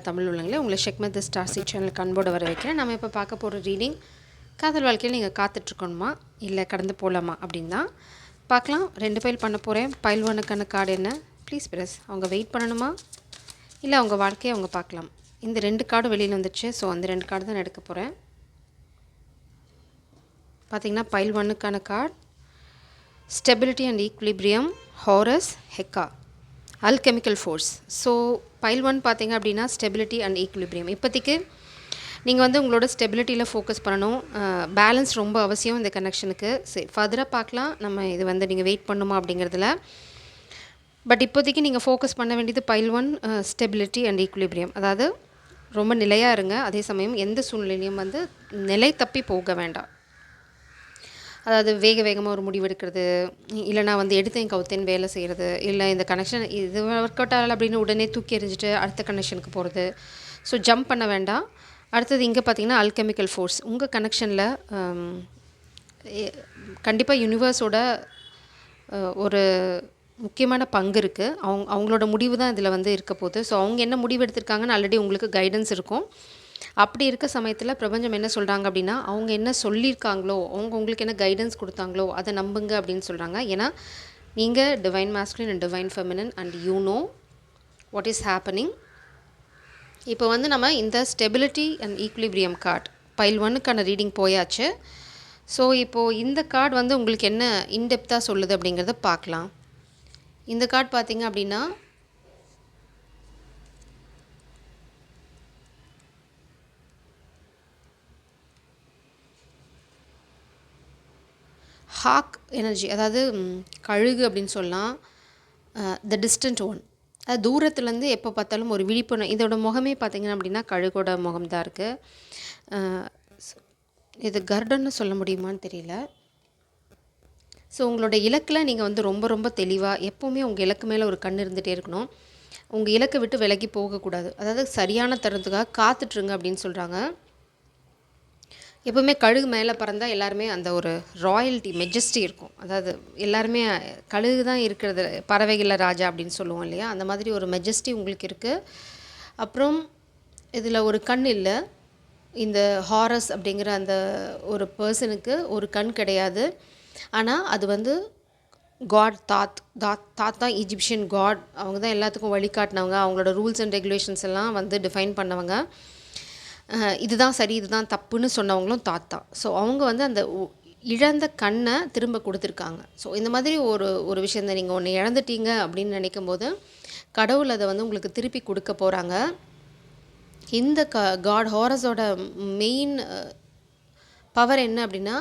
தமிழ் உள்ளங்களே உங்களை ஷெக்மத் star C சேனலுக்கு அன்போடு வர வைக்கிறேன். நம்ம இப்போ பார்க்க போகிற ரீடிங் காதல் வாழ்க்கையில் நீங்கள் காத்துட்ருக்கணுமா இல்லை கடந்து போகலாமா அப்படின்னு தான் பார்க்கலாம். 2 பைல் பண்ண போகிறேன். பைல் 1க்கான கார்டு என்ன? Please press. அவங்க வெயிட் பண்ணணுமா இல்லை அவங்க வாழ்க்கையை அவங்க பார்க்கலாம்? இந்த 2 கார்டு வெளியில் வந்துடுச்சு. ஸோ அந்த 2 கார்டு தான் எடுக்க போகிறேன். பார்த்திங்கன்னா பைல் 1க்கான card stability and equilibrium, Horus, Heka, alchemical force. So pile 1 பார்த்திங்க அப்படின்னா ஸ்டெபிலிட்டி அண்ட் ஈக்விலிபிரியம். இப்போதைக்கு நீங்கள் உங்களோட ஸ்டெபிலிட்டியில் ஃபோக்கஸ் பண்ணணும். பேலன்ஸ் ரொம்ப அவசியம் இந்த கனெக்ஷனுக்கு. சரி, ஃபர்தராக பார்க்கலாம். நம்ம இது நீங்கள் வெயிட் பண்ணுமா அப்படிங்கிறதுல. பட் இப்போதைக்கு நீங்கள் ஃபோக்கஸ் பண்ண வேண்டியது பைல் 1 ஸ்டெபிலிட்டி அண்ட் ஈக்விலிபிரியம். அதாவது ரொம்ப நிலையாக இருங்க. அதே சமயம் எந்த சூழ்நிலையும் நிலை தப்பி போக வேண்டாம். அதாவது வேகமாக ஒரு முடிவு எடுக்கிறது, இல்லைனா எடுத்தேன் கவுத்தேன்னு வேலை செய்கிறது, இல்லை இந்த கனெக்ஷன் இது ஒர்க் அவுட் ஆகலை அப்படின்னு உடனே தூக்கி எறிஞ்சிட்டு அடுத்த கனெக்ஷனுக்கு போகிறது. ஸோ ஜம்ப் பண்ண வேண்டாம். அடுத்தது இங்கே பார்த்திங்கன்னா அல்கெமிக்கல் ஃபோர்ஸ். உங்கள் கனெக்ஷனில் கண்டிப்பாக யூனிவர்ஸோட ஒரு முக்கியமான பங்கு இருக்குது. அவங்களோட முடிவு தான் இதில் இருக்க போகுது. ஸோ அவங்க என்ன முடிவு எடுத்திருக்காங்கன்னு ஆல்ரெடி உங்களுக்கு கைடன்ஸ் இருக்கும். அப்படி இருக்க சமயத்தில் பிரபஞ்சம் என்ன சொல்கிறாங்க அப்படின்னா, அவங்க என்ன சொல்லியிருக்காங்களோ, உங்களுக்கு என்ன கைடன்ஸ் கொடுத்தாங்களோ அதை நம்புங்க அப்படின்னு சொல்கிறாங்க. ஏன்னா நீங்கள் divine masculine and divine feminine and you know what is happening. இப்போ நம்ம இந்த stability and equilibrium card pile 1க்கான ரீடிங் போயாச்சு. ஸோ இப்போது இந்த கார்டு உங்களுக்கு என்ன இன்டெப்த்தாக சொல்லுது அப்படிங்கிறத பார்க்கலாம். இந்த கார்டு பார்த்திங்க அப்படின்னா ஹாக் எனர்ஜி, அதாவது கழுகு அப்படின்னு சொல்லலாம். த டிஸ்டன்ட் ஒன், அது தூரத்துலேருந்து எப்போ பார்த்தாலும் ஒரு விழிப்புணர்வு. இதோட முகமே பார்த்திங்கன்னா அப்படின்னா கழுகோட முகம் தான் இருக்குது. இது கர்டன்னு சொல்ல முடியுமான்னு தெரியல. ஸோ உங்களோட இலக்கில் நீங்கள் ரொம்ப ரொம்ப தெளிவாக எப்போவுமே உங்கள் இலக்கு மேலே ஒரு கண் இருந்துகிட்டே இருக்கணும். உங்கள் இலக்கை விட்டு விலகி போகக்கூடாது. அதாவது சரியான தருணத்துக்காக காத்துட்ருங்க அப்படின்னு சொல்கிறாங்க. எப்போவுமே கழுகு மேலே பறந்தால் எல்லாருமே அந்த ஒரு ராயல்ட்டி, மெஜஸ்டி இருக்கும். அதாவது எல்லாருமே கழுகு தான் இருக்கிறது, பறவைகளில் ராஜா அப்படின்னு சொல்லுவோம் இல்லையா, அந்த மாதிரி ஒரு மெஜஸ்டி உங்களுக்கு இருக்குது. அப்புறம் இதில் ஒரு கண் இல்லை. இந்த ஹாரஸ் அப்படிங்கிற அந்த ஒரு பர்சனுக்கு ஒரு கண் கிடையாது. ஆனால் அது காட் தாத் தான் ஈஜிப்ஷியன் காட். அவங்க தான் எல்லாத்துக்கும் வழிகாட்டினவங்க. அவங்களோட ரூல்ஸ் அண்ட் ரெகுலேஷன்ஸ் எல்லாம் டிஃபைன் பண்ணவங்க. இதுதான் சரி இதுதான் தப்புன்னு சொன்னவங்களும் தாத்தா. ஸோ அவங்க அந்த இழந்த கண்ணை திரும்ப கொடுத்துருக்காங்க. ஸோ இந்த மாதிரி ஒரு விஷயம் தான். நீங்கள் ஒன்று இழந்துட்டீங்க அப்படின்னு நினைக்கும் போது கடவுள் அதை உங்களுக்கு திருப்பி கொடுக்க போகிறாங்க. இந்த காட் ஹாரஸோட மெயின் பவர் என்ன அப்படின்னா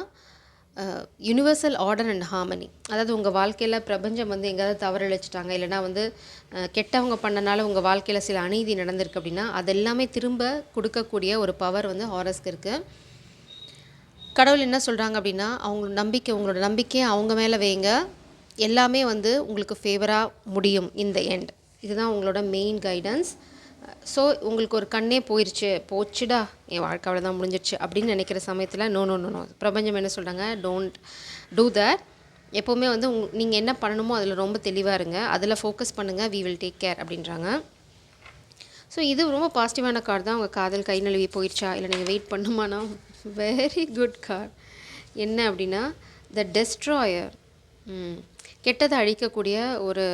யூனிவர்சல் ஆர்டர் அண்ட் ஹார்மனி. அதாவது உங்கள் வாழ்க்கையில் பிரபஞ்சம் எங்கேயாவது தவறழிச்சிட்டாங்க, இல்லைனா கெட்டவங்க பண்ணனால உங்கள் வாழ்க்கையில் சில அநீதி நடந்திருக்கு அப்படின்னா அதெல்லாமே திரும்ப கொடுக்கக்கூடிய ஒரு பவர் ஹாரஸ்க்கு இருக்குது. கடவுள் என்ன சொல்கிறாங்க அப்படின்னா, உங்களோட நம்பிக்கையை அவங்க மேலே வைங்க. எல்லாமே உங்களுக்கு ஃபேவராக முடியும் இந்த எண்ட். இதுதான் உங்களோட மெயின் கைடன்ஸ். ஸோ உங்களுக்கு ஒரு கண்ணே போச்சுடா என் வாழ்க்கை அவ்வளோதான் முடிஞ்சிடுச்சு அப்படின்னு நினைக்கிற சமயத்தில் நோ, பிரபஞ்சம் என்ன சொல்கிறாங்க, டோன்ட் டூ தட். எப்போவுமே நீங்கள் என்ன பண்ணணுமோ அதில் ரொம்ப தெளிவாக இருங்க, அதில் ஃபோக்கஸ் பண்ணுங்கள், வி வில் டேக் கேர் அப்படின்றாங்க. ஸோ இது ரொம்ப பாசிட்டிவான கார்டு தான். உங்கள் காதல் கை நழுவி போயிடுச்சா இல்லை நீங்கள் வெயிட் பண்ணுமானா வெரி குட் கார்டு. என்ன அப்படின்னா த டெஸ்ட்ராயர். கெட்டதை அழிக்கக்கூடிய ஒரு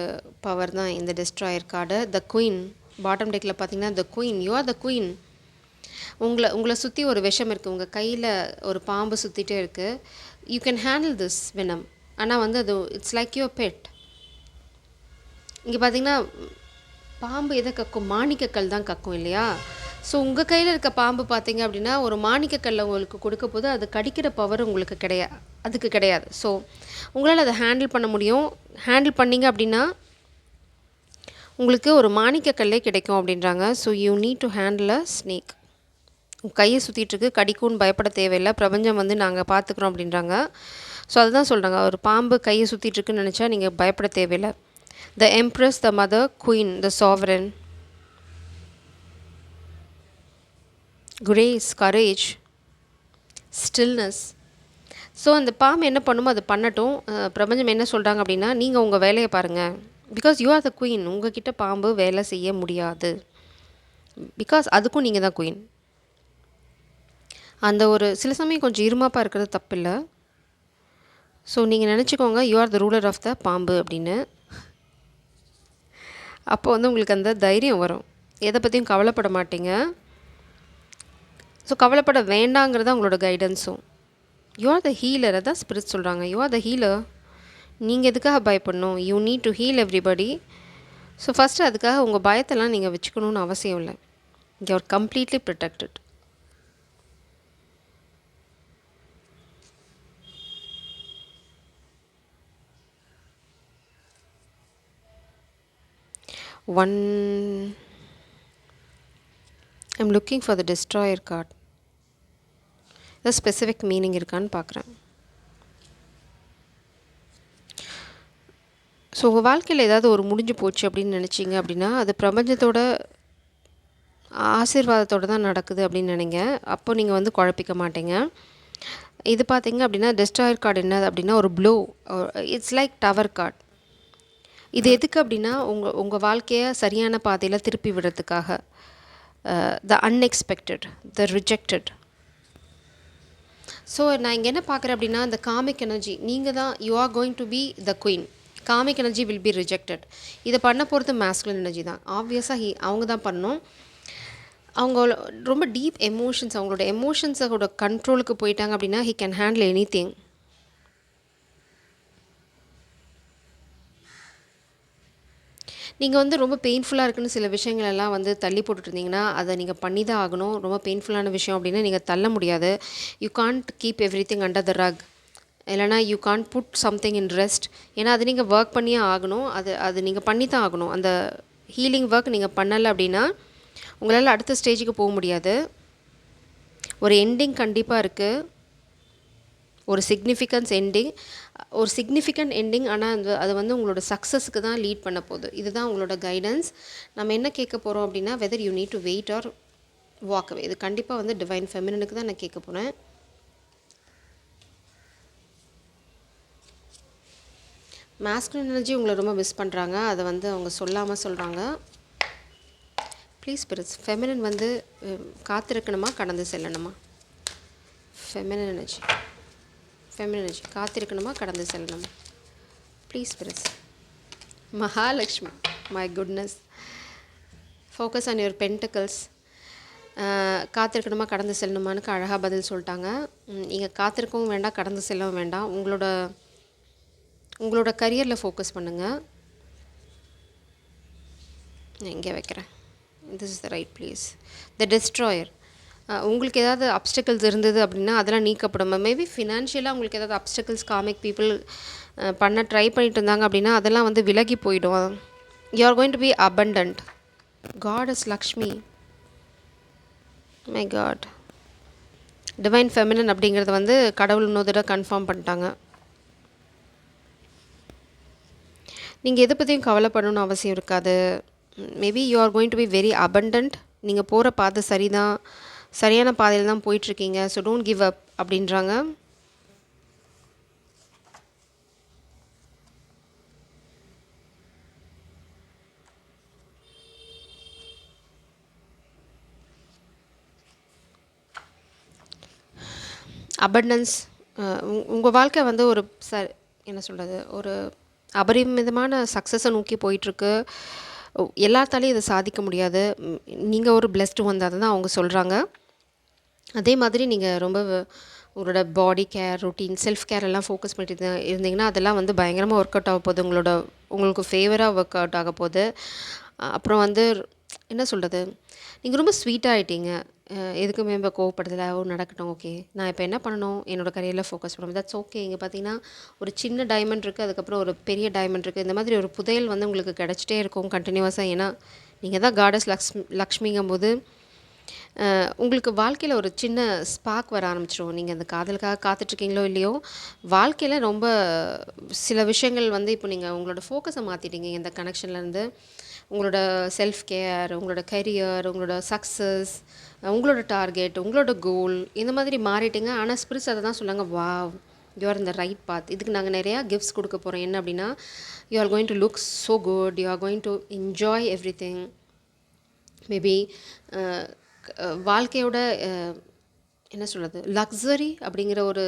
பவர் தான் இந்த destroyer card. The queen bottom டெக்கில் பார்த்தீங்கன்னா the queen, you are the queen. உங்களை சுற்றி ஒரு விஷம் இருக்குது, உங்கள் கையில் ஒரு பாம்பு சுற்றிட்டே இருக்குது. You can handle this venom. ஆனால் அது இட்ஸ் லைக் யுவர் பெட். இங்கே பார்த்தீங்கன்னா பாம்பு எதை கக்கும்? மாணிக்கக்கல் தான் கக்கும் இல்லையா? ஸோ உங்கள் கையில் இருக்க பாம்பு பார்த்தீங்க அப்படின்னா ஒரு மாணிக்கக்கல்லை உங்களுக்கு கொடுக்க போது அது கடிக்கிற பவர் உங்களுக்கு அதுக்கு கிடையாது. ஸோ உங்களால் அதை ஹேண்டில் பண்ண முடியும். ஹேண்டில் பண்ணிங்க அப்படின்னா உங்களுக்கு ஒரு மாணிக்கக்கல்லே கிடைக்கும் அப்படின்றாங்க. So you need to handle a snake. உங்கள் கையை சுற்றிட்டுருக்கு, கடிக்கும்னு பயப்பட தேவையில்லை, பிரபஞ்சம் நாங்கள் பார்த்துக்குறோம் அப்படின்றாங்க. ஸோ அதுதான் சொல்கிறாங்க, ஒரு பாம்பு கையை சுற்றிட்டுருக்குன்னு நினச்சா நீங்கள் பயப்பட தேவையில்லை. The empress, the mother, queen, the sovereign, grace, courage, stillness. So அந்த பாம்பு என்ன பண்ணுமோ அது பண்ணட்டும். பிரபஞ்சம் என்ன சொல்கிறாங்க அப்படின்னா, நீங்கள் உங்கள் வேலையை பாருங்கள். Because you are the queen. உங்ககிட்ட பாம்பு வேலை செய்ய முடியாது. பிகாஸ் அதுக்கும் நீங்கள் தான் குயின். அந்த ஒரு சில சமயம் கொஞ்சம் இருமாப்பாக இருக்கிறது தப்பில்லை. ஸோ நீங்கள் நினச்சிக்கோங்க you are the ruler of the பாம்பு அப்படின்னு. அப்போ வந்து உங்களுக்கு அந்த தைரியம் வரும், எதை பற்றியும் கவலைப்பட மாட்டீங்க. ஸோ கவலைப்பட வேண்டாங்கிறத உங்களோட கைடன்ஸும். யூ ஆர் த ஹீலர், அதான் ஸ்பிரிட் சொல்கிறாங்க. You are the healer. நீங்கள் எதுக்காக பயப்படணும்? You need to heal everybody. So first அதுக்காக உங்கள் பயத்தெல்லாம் நீங்கள் வச்சுக்கணுன்னு அவசியம் இல்லை. You are completely protected. I'm looking for the destroyer card. The specific meaning இருக்கான்னு பார்க்குறேன். ஸோ உங்கள் வாழ்க்கையில் ஏதாவது ஒரு முடிஞ்சு போச்சு அப்படின்னு நினச்சிங்க அப்படின்னா அது பிரபஞ்சத்தோட ஆசீர்வாதத்தோடு தான் நடக்குது அப்படின்னு நினைங்க. அப்போ நீங்கள் வந்து குழப்பிக்க மாட்டீங்க. இது பார்த்தீங்க அப்படின்னா டெஸ்ட்ராயர் கார்டு என்ன அப்படின்னா ஒரு blow, it's like tower card. இது எதுக்கு அப்படின்னா உங்கள் வாழ்க்கையை சரியான பாதையில் திருப்பி விடுறதுக்காக. The unexpected, the rejected. So நான் இங்கே என்ன பார்க்குறேன் அப்படின்னா இந்த காமிக் எனர்ஜி, நீங்கள் தான் you are going to be the queen. Karmic energy will be rejected. இதை பண்ண போகிறது மேஸ்குலின் எனர்ஜி தான். ஆப்வியஸாக அவங்க தான் பண்ணணும். அவங்க ரொம்ப டீப் எமோஷன்ஸ், அவங்களோட எமோஷன்ஸோட கண்ட்ரோலுக்கு போயிட்டாங்க அப்படின்னா he can handle any thing. நீங்கள் வந்து ரொம்ப பெயின்ஃபுல்லாக இருக்குன்னு சில விஷயங்கள் எல்லாம் வந்து தள்ளி போட்டுருந்தீங்கன்னா அதை நீங்கள் பண்ணி தான் ஆகணும். ரொம்ப பெயின்ஃபுல்லான விஷயம் அப்படின்னா நீங்கள் தள்ள முடியாது. You can't keep everything under the rug. இல்லைனா you can't put something in rest. ஏன்னா அது நீங்கள் ஒர்க் பண்ணியே ஆகணும். அது நீங்கள் பண்ணி தான் ஆகணும். அந்த ஹீலிங் ஒர்க் நீங்கள் பண்ணலை அப்படின்னா உங்களால் அடுத்த ஸ்டேஜுக்கு போக முடியாது. ஒரு எண்டிங் கண்டிப்பாக இருக்குது, ஒரு சிக்னிஃபிகண்ட் எண்டிங். ஆனால் அது வந்து உங்களோட சக்ஸஸுக்கு தான் லீட் பண்ண போகுது. இதுதான் உங்களோட கைடன்ஸ். நம்ம என்ன கேட்க போகிறோம் அப்படின்னா whether you need to wait or walk away. இது கண்டிப்பாக வந்து டிவைன் ஃபெமினனுக்கு தான் நான் கேட்க போகிறேன். மாஸ்குலின் எனர்ஜி உங்களை ரொம்ப மிஸ் பண்ணுறாங்க. அதை வந்து அவங்க சொல்லாமல் சொல்கிறாங்க. ப்ளீஸ் ஸ்பிரிட்ஸ், ஃபெமினன் வந்து காத்திருக்கணுமா கடந்து செல்லணுமா? ஃபெமினன் எனர்ஜி காத்திருக்கணுமா கடந்து செல்லணுமா? Please spirits. Mahalakshmi, my goodness, focus on your pentacles. காத்திருக்கணுமா கடந்து செல்லணுமான்னு அழகாக பதில் சொல்லிட்டாங்க. நீங்கள் காத்திருக்கவும் வேண்டாம், கடந்து செல்லவும் வேண்டாம். உங்களோட கரியரில் ஃபோக்கஸ் பண்ணுங்கள். நான் இங்கே வைக்கிறேன். This is the right place. The destroyer. உங்களுக்கு ஏதாவது அப்டக்கிள்ஸ் இருந்தது அப்படின்னா அதெல்லாம் நீக்கப்படும். மேபி ஃபினான்ஷியலாக உங்களுக்கு ஏதாவது அப்டக்கிள்ஸ் காமிக் பீப்புள் பண்ண ட்ரை பண்ணிட்டு இருந்தாங்க அப்படின்னா அதெல்லாம் வந்து விலகி போயிடும். You are going to be abundant. Goddess Lakshmi, my god. Divine feminine அப்படிங்கிறது வந்து கடவுள் இன்னொரு தடவை கன்ஃபார்ம் பண்ணிட்டாங்க. நீங்கள் எதை பற்றியும் கவலைப்படணும்னு அவசியம் இருக்காது. Maybe you are going to be very abundant. நீங்கள் போகிற பாதை சரிதான், சரியான பாதையில் தான் போயிட்டுருக்கீங்க. ஸோ டோன்ட் கிவ் அப் அப்படின்றாங்க. அபண்டன்ஸ். உங்கள் வாழ்க்கை வந்து ஒரு என்ன சொல்கிறது, ஒரு அபரிமிதமான சக்ஸஸை நோக்கி போயிட்டுருக்கு. எல்லாத்தாலையும் இதை சாதிக்க முடியாது. நீங்கள் ஒரு பிளெஸ்டு வந்தால் தான் அவங்க சொல்கிறாங்க. அதே மாதிரி நீங்கள் ரொம்ப உங்களோட பாடி கேர், ரொட்டீன், செல்ஃப் கேர் எல்லாம் ஃபோக்கஸ் பண்ணிட்டு இருந்தீங்கன்னா அதெல்லாம் வந்து பயங்கரமாக ஒர்க் அவுட் ஆக போகுது. உங்களுக்கு ஃபேவராக ஒர்க் அவுட் ஆக போகுது. அப்புறம் வந்து என்ன சொல்கிறது, நீங்கள் ரொம்ப ஸ்வீட்டாக ஆகிட்டீங்க. எதுக்குமே இப்போ கோவப்படுறதில்ல. நடக்கட்டும், ஓகே, நான் இப்போ என்ன பண்ணணும், என்னோடய கரியரில் ஃபோக்கஸ் பண்ணணும், தட்ஸ் ஓகே. இங்கே பார்த்தீங்கன்னா ஒரு சின்ன டைமண்ட் இருக்குது, அதுக்கப்புறம் ஒரு பெரிய டைமண்ட் இருக்குது. இந்த மாதிரி ஒரு புதையல் வந்து உங்களுக்கு கிடச்சிட்டே இருக்கும் கண்டினியூஸாக. ஏன்னா நீங்கள் தான் காடஸ் லக்ஷ்மிங்கும் போது உங்களுக்கு வாழ்க்கையில் ஒரு சின்ன ஸ்பார்க் வர ஆரம்பிச்சிடும். நீங்கள் அந்த காதலுக்காக காத்துட்ருக்கீங்களோ இல்லையோ, வாழ்க்கையில் ரொம்ப சில விஷயங்கள் வந்து இப்போ நீங்கள் உங்களோட ஃபோக்கஸை மாற்றிட்டீங்க. இந்த கனெக்ஷன்லேருந்து உங்களோட செல்ஃப் கேர், உங்களோட கரியர், உங்களோட சக்ஸஸ், உங்களோட டார்கெட், உங்களோட கோல், இந்த மாதிரி மாறிட்டீங்க. ஆனால் ஸ்பிரிட்ஸ் அதை தான் சொன்னாங்க, வாவ், யூ ஆர் இந்த ரைட் பாத். இதுக்கு நாங்கள் நிறையா கிஃப்ட்ஸ் கொடுக்க போகிறோம். என்ன அப்படின்னா, you are going to look so good, you are going to enjoy every thing, maybe வாழ்க்கையோட என்ன சொல்கிறது, லக்ஸரி அப்படிங்கிற ஒரு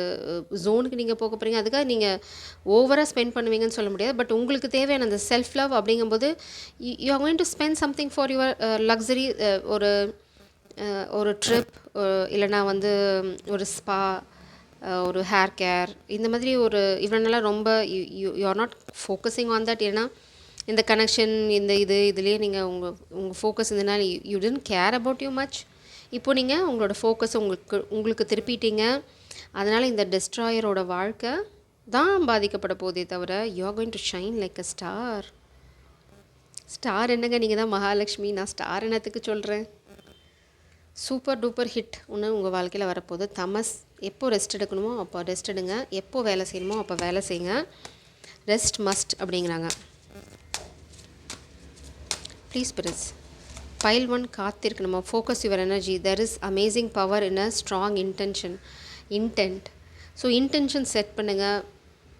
ஜோனுக்கு நீங்கள் போக போகிறீங்க. அதுக்காக நீங்கள் ஓவராக ஸ்பெண்ட் பண்ணுவீங்கன்னு சொல்ல முடியாது. பட் உங்களுக்கு தேவையான அந்த செல்ஃப் லவ் அப்படிங்கும்போது you are going to spend something for your luxury. ஒரு ஒரு ட்ரிப், இல்லைனா வந்து ஒரு ஸ்பா, ஒரு ஹேர் கேர், இந்த மாதிரி ஒரு இவனெல்லாம் ரொம்ப you are not focusing on that. ஏன்னா இந்த கனெக்ஷன், இந்த இதுலேயே நீங்கள் உங்கள் ஃபோக்கஸ் இருந்தனால you didn't care about you much. இப்போது நீங்கள் உங்களோட ஃபோக்கஸை உங்களுக்கு திருப்பிட்டீங்க. அதனால் இந்த டெஸ்ட்ராயரோட வாழ்க்கை தான் பாதிக்கப்பட போதே தவிர you are going to shine like a star. Star என்னங்க, நீங்கள் தான் மகாலட்சுமி. நான் ஸ்டார் என்னத்துக்கு சொல்கிறேன். சூப்பர் டூப்பர் ஹிட் ஒன்று உங்கள் வாழ்க்கையில் வரப்போகுது. தமஸ் எப்போ ரெஸ்ட் எடுக்கணுமோ அப்போ ரெஸ்ட் எடுங்க, எப்போ வேலை செய்யணுமோ அப்போ வேலை செய்யுங்க. ரெஸ்ட் மஸ்ட் அப்படிங்கிறாங்க. ப்ளீஸ் ஸ்பிரிட்ஸ், பைல் 1 காத்திருக்கணுமா. Focus your energy. There is amazing power in a strong intent. So intention set பண்ணுங்கள்.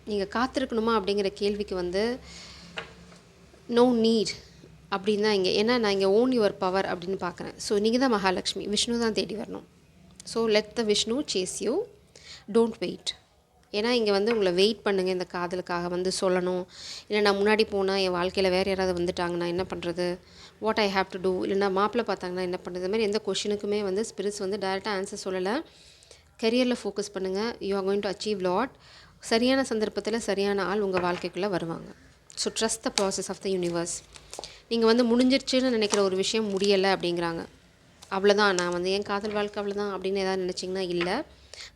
நீங்கள் காத்திருக்கணுமா அப்படிங்கிற கேள்விக்கு வந்து நோ நீட் அப்படின்னு தான் இங்கே. ஏன்னா நான் இங்கே ஓன் யுவர் பவர் அப்படின்னு பார்க்குறேன். ஸோ நீங்கள் தான் மகாலட்சுமி, விஷ்ணு தான் தேடி வரணும். So let the Vishnu chase you, don't wait. ஏன்னா இங்கே வந்து உங்களை வெயிட் பண்ணுங்கள் இந்த காதலுக்காக வந்து சொல்லணும். இல்லை நான் முன்னாடி போனால் என் வாழ்க்கையில் வேறு யாராவது வந்துட்டாங்கன்னா என்ன பண்ணுறது, what I have to do, இல்லைனா மாப்பிள்ளை பார்த்தாங்கன்னா என்ன பண்ணுறது, மாதிரி எந்த கொஷினுக்குமே வந்து ஸ்பிரிட்ஸ் வந்து டைரெக்டாக ஆன்சர் சொல்லலை. கெரியரில் ஃபோக்கஸ் பண்ணுங்கள். You are going to achieve lot. சரியான சந்தர்ப்பத்தில் சரியான ஆள் உங்கள் வாழ்க்கைக்குள்ளே வருவாங்க. So trust the process of the universe. நீங்கள் வந்து முடிஞ்சிருச்சுன்னு நினைக்கிற ஒரு விஷயம் முடியலை அப்படிங்கிறாங்க. அவ்வளோதான், நான் வந்து என் காதல் வாழ்க்கை அவ்வளோதான் அப்படின்னு எதாவது நினச்சிங்கன்னா இல்லை.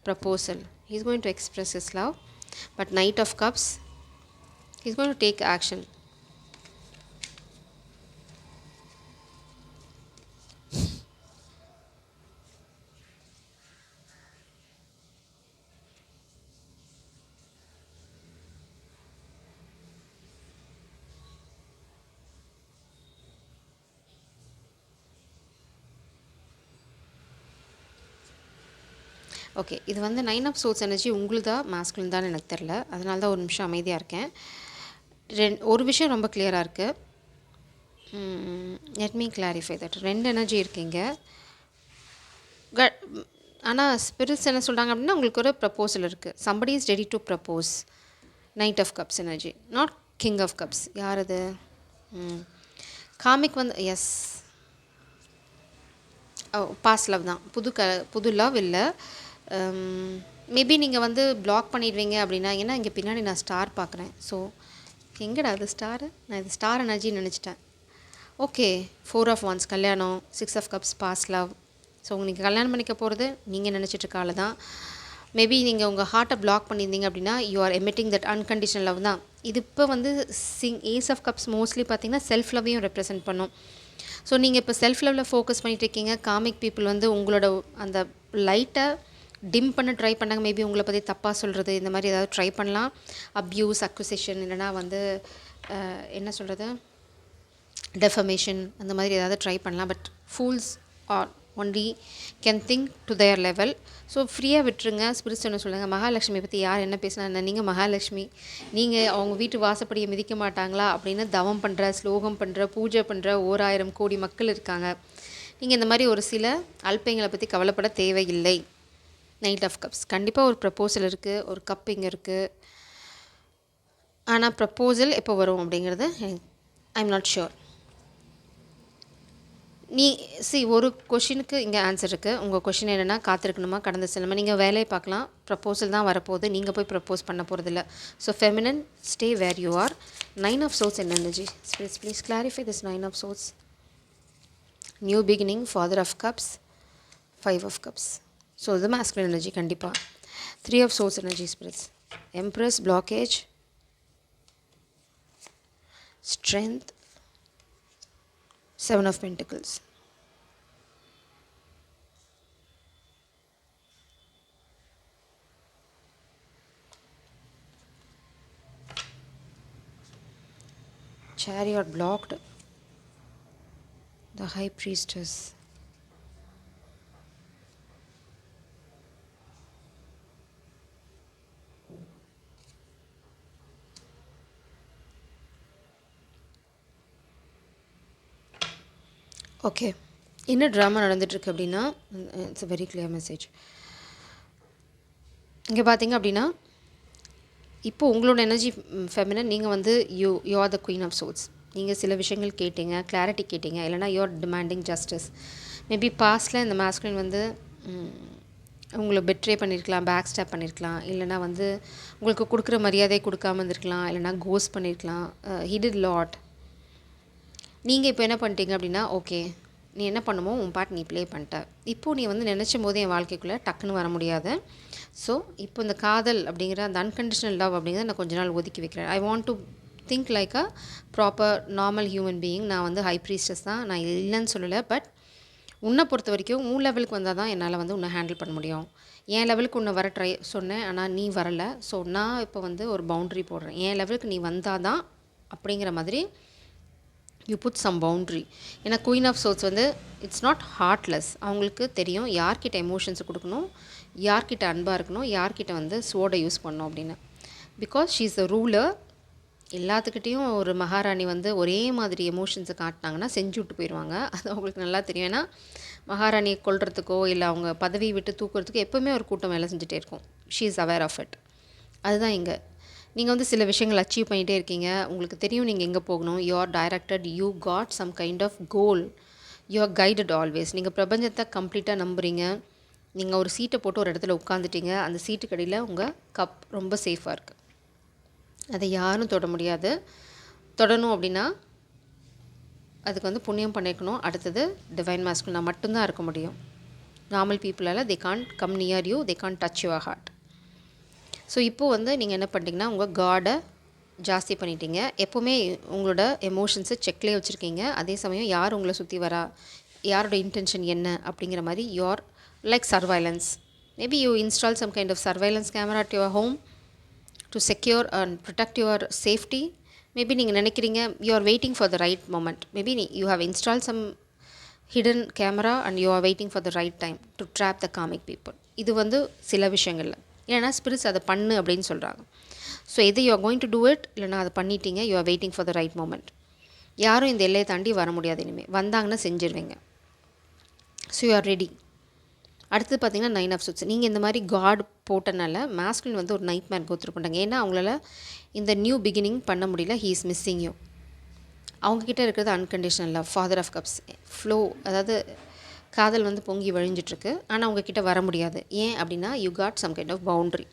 Proposal, he is going to express his love, but Knight of Cups, he is going to take action. Okay, இது வந்து 9 ஆஃப் சோர்ஸ் எனர்ஜி உங்களுதா மாஸ்குலின் தான் எனக்கு தெரில. அதனால தான் ஒரு நிமிஷம் அமைதியாக இருக்கேன். ஒரு விஷயம் ரொம்ப கிளியராக இருக்குது. Let me clarify that. 2 energy இருக்கீங்க. ஆனால் ஸ்பிரிட்ஸ் என்ன சொல்கிறாங்க அப்படின்னா உங்களுக்கு ஒரு ப்ரப்போசல் இருக்குது. Somebody is ready to propose. Knight of cups energy, not king of cups. யார் அது? காமிக் வந்து எஸ், பாஸ்ட் லவ் தான். புது லவ் இல்லை. மேபி நீங்கள் வந்து பிளாக் பண்ணிடுவீங்க அப்படின்னா. ஏன்னா இங்கே பின்னாடி நான் ஸ்டார் பார்க்குறேன். ஸோ எங்கடா அது ஸ்டாரு? நான் இது ஸ்டார் எனர்ஜின்னு நினச்சிட்டேன். ஓகே, 4 ஆஃப் ஒன்ஸ் கல்யாணம், 6 of cups past love. So நீங்கள் கல்யாணம் பண்ணிக்க போகிறது நீங்கள் நினச்சிட்ருக்க ஆள் தான். மேபி நீங்கள் உங்கள் ஹார்ட்டை பிளாக் பண்ணியிருந்தீங்க அப்படின்னா you are emitting that unconditional love தான். இது இப்போ வந்து ஏஸ் ஆஃப் கப்ஸ் மோஸ்ட்லி பார்த்திங்கன்னா செல்ஃப் லவ்வையும் ரெப்ரசென்ட் பண்ணும். ஸோ நீங்கள் இப்போ செல்ஃப் லவ்வில் ஃபோக்கஸ் பண்ணிகிட்ருக்கீங்க. காமிக் பீப்புள் வந்து உங்களோட அந்த லைட்டை டிம் பண்ண ட்ரை பண்ணாங்க. மேபி உங்களை பற்றி தப்பாக சொல்கிறது, இந்த மாதிரி ஏதாவது ட்ரை பண்ணலாம். அப்யூஸ், அக்யூசேஷன், இல்லைனா வந்து என்ன சொல்கிறது, டெஃபமேஷன், அந்த மாதிரி ஏதாவது ட்ரை பண்ணலாம். But fools R only can think to their level. So ஃப்ரீயாக விட்டுருங்க. ஸ்பிரிட்ஸ் என்ன சொல்லுங்கள், மகாலட்சுமி பற்றி யார் என்ன பேசினா என்ன, நீங்கள் மகாலட்சுமி, நீங்கள் அவங்க வீட்டு வாசப்படியை மிதிக்க மாட்டாங்களா அப்படின்னு தவம் பண்ணுற, ஸ்லோகம் பண்ணுற, பூஜை பண்ணுற 1000 கோடி மக்கள் இருக்காங்க. நீங்கள் இந்த மாதிரி ஒரு சில அல்பைங்களை பற்றி கவலைப்பட தேவையில்லை. நைட் ஆஃப் கப்ஸ், கண்டிப்பாக ஒரு ப்ரப்போசல் இருக்குது, ஒரு கப் இங்கே இருக்குது. ஆனால் ப்ரப்போசல் எப்போ வரும் அப்படிங்கிறது ஐ எம் நாட் ஷுர். ஒரு கொஷினுக்கு இங்கே ஆன்சர் இருக்குது. உங்கள் கொஷின் என்னென்னா காத்திருக்கணுமா, கடந்து செல்லணுமா. நீங்கள் வேலையை பார்க்கலாம், ப்ரப்போசல் தான் வரப்போகுது, நீங்கள் போய் ப்ரப்போஸ் பண்ண போகிறதில்ல. So feminine, stay where you are. 9 of swords என்ன energy? Please clarify this 9 of swords. New beginning, father of cups, 5 of cups. So இது மாஸ்குலின் எனர்ஜி கண்டிப்பாக. 3 of swords energy spirits. Empress, blockage, strength, 7 of Pentacles. Chariot blocked. The High Priestess. Okay. என்ன drama நடந்துகிட்ருக்கு அப்படின்னா, it's a very clear message. இங்கே பார்த்தீங்க அப்படின்னா, இப்போ உங்களோட எனர்ஜி ஃபெமினன், நீங்கள் வந்து you are the queen of swords. நீங்கள் சில விஷயங்கள் கேட்டீங்க, கிளாரிட்டி கேட்டீங்க, இல்லைனா you are demanding justice. Maybe பாஸ்ட்டில் இந்த மாஸ்குலின் வந்து உங்களை பெட்ரே பண்ணியிருக்கலாம், பேக் ஸ்டாப் பண்ணியிருக்கலாம், இல்லைனா வந்து உங்களுக்கு கொடுக்குற மரியாதையை கொடுக்காம இருந்திருக்கலாம், இல்லைனா கோஸ்ட் பண்ணியிருக்கலாம். He did lot. நீங்கள் இப்போ என்ன பண்ணிட்டீங்க அப்படின்னா, ஓகே நீ என்ன பண்ணுமோ உன் பாட் நீ ப்ளே பண்ணிட்ட. இப்போது நீ வந்து நினச்சும் போது என் வாழ்க்கைக்குள்ளே டக்குன்னு வர முடியாது. ஸோ இப்போ இந்த காதல் அப்படிங்கிற அந்த அன்கண்டிஷனல் லவ் அப்படிங்கிறத நான் கொஞ்ச நாள் ஒதுக்கி வைக்கிறேன். I want to think like a proper normal human being. நான் வந்து ஹை ப்ரீஸ்டஸ் தான், நான் இல்லைன்னு சொல்லலை. பட் உன்னை பொறுத்த வரைக்கும் உன் லெவலுக்கு வந்தால் தான் என்னால் வந்து உன்னை ஹேண்டில் பண்ண முடியும். என் லெவலுக்கு உன்னை வர ட்ரை சொன்னேன், ஆனால் நீ வரலை. ஸோ நான் இப்போ வந்து ஒரு பவுண்ட்ரி போடுறேன். என் லெவலுக்கு நீ வந்தால் தான் அப்படிங்கிற மாதிரி யூ புட் சம் பவுண்ட்ரி. ஏன்னா குயின் ஆஃப் சோர்ட்ஸ் வந்து இட்ஸ் நாட் ஹார்ட்லெஸ். அவங்களுக்கு தெரியும் யார்கிட்ட எமோஷன்ஸ் கொடுக்கணும், யார்கிட்ட அன்பாக இருக்கணும், யார்கிட்ட வந்து ஸ்வோர்டை யூஸ் பண்ணணும் அப்படின்னு. Because she is a ruler. எல்லாத்துக்கிட்டேயும் ஒரு மகாராணி வந்து ஒரே மாதிரி எமோஷன்ஸை காட்டினாங்கன்னா செஞ்சு விட்டு போயிடுவாங்க. அது அவங்களுக்கு நல்லா தெரியும். ஏன்னா மகாராணியை கொல்றதுக்கோ இல்லை அவங்க பதவியை விட்டு தூக்குறதுக்கோ எப்போவுமே ஒரு கூட்டம் வேலை செஞ்சுட்டே இருக்கும். She is aware of it. அதுதான் இங்கே நீங்கள் வந்து சில விஷயங்கள் அச்சீவ் பண்ணிகிட்டே இருக்கீங்க. உங்களுக்கு தெரியும் நீங்கள் எங்கே போகணும். You are directed, you got some kind of goal, you are guided always. நீங்கள் பிரபஞ்சத்தை கம்ப்ளீட்டாக நம்புறீங்க. நீங்கள் ஒரு சீட்டை போட்டு ஒரு இடத்துல உட்காந்துட்டீங்க. அந்த சீட்டுக்கு அடியில் உங்கள் கப் ரொம்ப சேஃபாக இருக்குது. அதை யாரும் தொட முடியாது. தொடணும் அப்படின்னா அதுக்கு வந்து புண்ணியம் பண்ணிக்கணும். அடுத்தது டிவைன் மாஸ்குலினா மட்டும்தான் இருக்க முடியும். நார்மல் பீப்புளால் they can't come near you, they can't touch your heart. So இப்போது வந்து நீங்கள் என்ன பண்ணிட்டீங்கன்னா உங்கள் காடை ஜாஸ்தி பண்ணிட்டீங்க. எப்போவுமே உங்களோட எமோஷன்ஸை செக்லேயே வச்சுருக்கீங்க. அதே சமயம் யார் உங்களை சுற்றி வரா, யாரோட இன்டென்ஷன் என்ன அப்படிங்கிற மாதிரி you're like surveillance. Maybe you install some kind of surveillance camera at your home to secure and protect your safety. Maybe நீங்கள் நினைக்கிறீங்க you are waiting for the right moment. Maybe you have install some hidden camera and you are waiting for the right time to drop the karmic people. இது வந்து சில விஷயங்களில் ஏன்னா spirits அதை பண்ணு அப்படின்னு சொல்கிறாங்க. ஸோ எது you are going to do it, இல்லைனா அதை பண்ணிட்டீங்க, you are waiting for the right moment. யாரும் இந்த எல்லையை தாண்டி வர முடியாது. இனிமேல் வந்தாங்கன்னா செஞ்சிருவீங்க. So you are ready. அடுத்து பார்த்தீங்கன்னா 9 ஆஃப் சோர்ட்ஸ். நீங்கள் இந்த மாதிரி காட் போட்டனால மாஸ்குலின் வந்து ஒரு நைட் மேர் கோத்ரூ பண்ணுறாங்க. ஏன்னா அவங்களால இந்த நியூ பிகினிங் பண்ண முடியல. He is missing you. அவங்கக்கிட்ட இருக்கிறது unconditional love, father of cups flow, அதாவது காதல் வந்து பொங்கி வழிஞ்சிட்ருக்கு. ஆனால் அவங்கக்கிட்ட வர முடியாது. ஏன் அப்படின்னா you got some kind of boundary.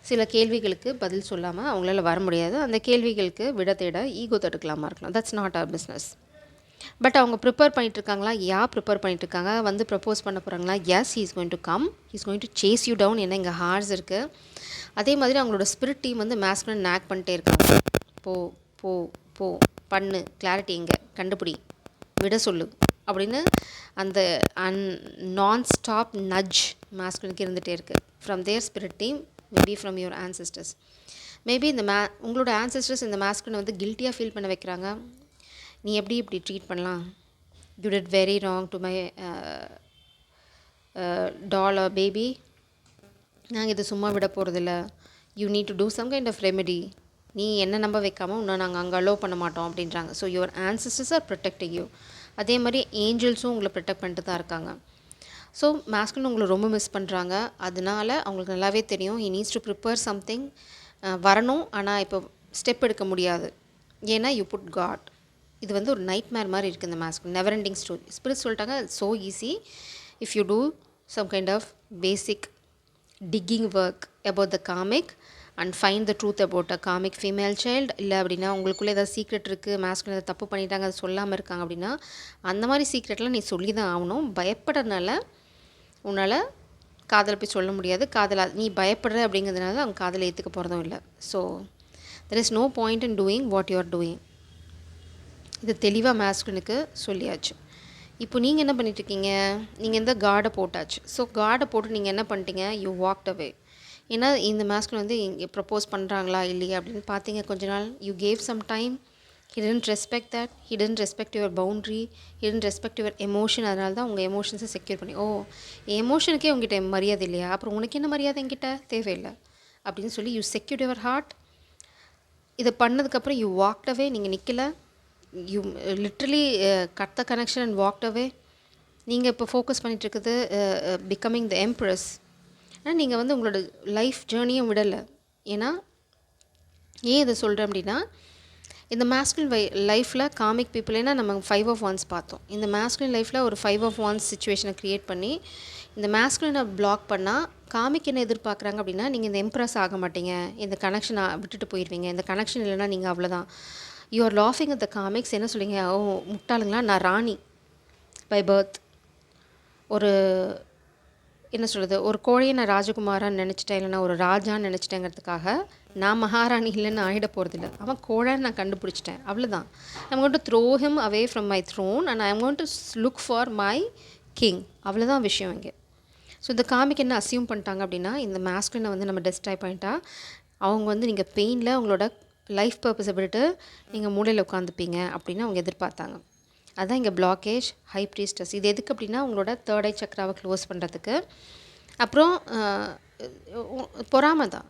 சில கேள்விகளுக்கு பதில் சொல்லாமல் அவங்களால வர முடியாது. அந்த கேள்விகளுக்கு விட தேட ஈகோ தடுக்கலாமா இருக்கலாம். That's not our business. But அவங்க ப்ரிப்பேர் பண்ணிட்டுருக்காங்களா? ப்ரிப்பேர் பண்ணிட்டுருக்காங்க. வந்து ப்ரப்போஸ் பண்ண போகிறாங்களா? Yes, he is going to come, he is going to chase you down. ஏன்னா இங்கே ஹார்ஸ் இருக்குது. அதே மாதிரி அவங்களோட ஸ்பிரிட் டீம் வந்து மாஸ்குலின் நேக் பண்ணிட்டே இருக்காங்க. போ போ போ பண்ணு, கிளாரிட்டி எங்கே கண்டுபிடி, விட சொல்லு அப்படின்னு அந்த நான் ஸ்டாப் நட்ஜ் மாஸ்குலினுக்கு இருந்துகிட்டே இருக்குது. From their spirit team, maybe from your ancestors. Maybe இந்த உங்களோட ஆன்செஸ்டர்ஸ் இந்த மாஸ்குலினை வந்து கில்ட்டியாக ஃபீல் பண்ண வைக்கிறாங்க. நீ எப்படி இப்படி ட்ரீட் பண்ணலாம், you did very wrong to my doll or baby, நாங்கள் இது சும்மா விட போகிறதில்ல, you need to do some kind of remedy, நீ என்ன நம்ப வைக்காமல் இன்னும் நாங்கள் அங்கே அலோவ் பண்ண மாட்டோம் அப்படின்றாங்க. So your ancestors R protecting you. அதே மாதிரி ஏஞ்சல்ஸும் உங்களை ப்ரொடெக்ட் பண்ணிட்டு தான் இருக்காங்க. ஸோ மாஸ்குலின் உங்களை ரொம்ப மிஸ் பண்ணுறாங்க. அதனால அவங்களுக்கு நல்லாவே தெரியும் he needs to prepare something. வரணும், ஆனால் இப்போ ஸ்டெப் எடுக்க முடியாது. ஏன்னா யூ புட் காட். இது வந்து ஒரு நைட் மேர் மாதிரி இருக்குது இந்த masculine. Never ending story. Spirit சொல்லிட்டாங்க so easy if you do some kind of basic ticking work about the comic and find the truth about a comic female child. இல்லை அப்படின்னா உங்களுக்குள்ளே ஏதாவது சீக்ரெட் இருக்குது, மாஸ்குலின் ஏதாவது தப்பு பண்ணிட்டாங்க, அதை சொல்லாமல் இருக்காங்க அப்படின்னா அந்த மாதிரி சீக்ரெட்லாம் நீ சொல்லி தான் ஆகணும். பயப்படுறதுனால உன்னால் காதலை போய் சொல்ல முடியாது. காதலை நீ பயப்படுற அப்படிங்கிறதுனால அவங்க காதலை ஏற்றுக்க போகிறதும் இல்லை. So there is no point in doing what you are doing. இது தெளிவாக மாஸ்குலினுக்கு சொல்லியாச்சு. இப்போ நீங்கள் என்ன பண்ணிட்டுருக்கீங்க, நீங்கள் இந்த காடை போட்டாச்சு. ஸோ காடை போட்டு நீங்கள் என்ன பண்ணிட்டீங்க, யூ வாக்ட் அவே. ஏன்னா இந்த மாஸ்குலின் வந்து இங்கே ப்ரப்போஸ் பண்ணுறாங்களா இல்லையா அப்படின்னு பார்த்தீங்க கொஞ்ச நாள். You gave some time. He didn't respect that, he didn't respect your boundary, he didn't respect your emotion. அதனால தான் உங்கள் எமோஷன்ஸை செக்யூர் பண்ணி, எமோஷனுக்கே உங்ககிட்ட மரியாதை இல்லையா, அப்புறம் உனக்கு என்ன மரியாதை என்கிட்ட தேவையில்லை அப்படின்னு சொல்லி யூ செக்யூர்ட் யுவர் ஹார்ட். இதை பண்ணதுக்கப்புறம் யூ வாக்ட் அவே. நீங்கள் நிற்கலை, you literally cut the connection and walked away. நீங்கள் இப்போ ஃபோக்கஸ் பண்ணிட்டு இருக்குது பிகமிங் த எம்ப்ரஸ். ஆனால் நீங்கள் வந்து உங்களோட லைஃப் ஜேர்னியும் விடலை. ஏன்னா ஏன் இதை சொல்கிறேன் அப்படின்னா, இந்த மாஸ்குலின் லைஃப்பில் காமிக் பீப்புள், ஏன்னா நம்ம 5 ஆஃப் வான்ஸ் பார்த்தோம். இந்த மாஸ்குலின் லைஃப்பில் ஒரு 5 ஆஃப் வான்ஸ் சுச்சுவேஷனை க்ரியேட் பண்ணி இந்த மாஸ்குலினை பிளாக் பண்ணால் காமிக் என்ன எதிர்பார்க்குறாங்க அப்படின்னா, நீங்கள் இந்த எம்ப்ரஸ் ஆக மாட்டீங்க, இந்த கனெக்ஷனை விட்டுட்டு போயிடுவீங்க, இந்த கனெக்ஷன் இல்லைன்னா நீங்கள் அவ்வளோதான். யூ ஆர் லாஃபிங் அட் த காமிக்ஸ். என்ன சொல்லுங்க, ஓ முட்டாளுங்களா, நான் ராணி பை பர்த், ஒரு என்ன சொல்கிறது, ஒரு கோழியை நான் ராஜகுமாரான்னு நினச்சிட்டேன், இல்லைனா ஒரு ராஜான்னு நினச்சிட்டேங்கிறதுக்காக நான் மகாராணி இல்லைன்னு ஆகிட போகிறதில்ல. அவன் கோழன்னு நான் கண்டுபிடிச்சிட்டேன், அவ்வளோதான். I'm going to throw him away from my throne and I'm going to look for my king. அவ்வளோதான் விஷயம் இங்கே. ஸோ இந்த காமிக் என்ன அசியூம் பண்ணிட்டாங்க அப்படின்னா, இந்த மாஸ்குலினை வந்து நம்ம டெஸ்ட்ராய் பண்ணிட்டா அவங்க வந்து நீங்கள் பெயினில் உங்களோட லைஃப் பர்பஸை விட்டுட்டு நீங்கள் மூலையில் உட்காந்துப்பீங்க அப்படின்னு அவங்க எதிர்பார்த்தாங்க. அதுதான் இங்கே பிளாக்கேஜ், ஹை ப்ரீஸ்டஸ். இது எதுக்கு அப்படின்னா, உங்களோட தேர்ட் ஐ சக்கராவை க்ளோஸ் பண்ணுறதுக்கு. அப்புறம் பொறாமை தான்,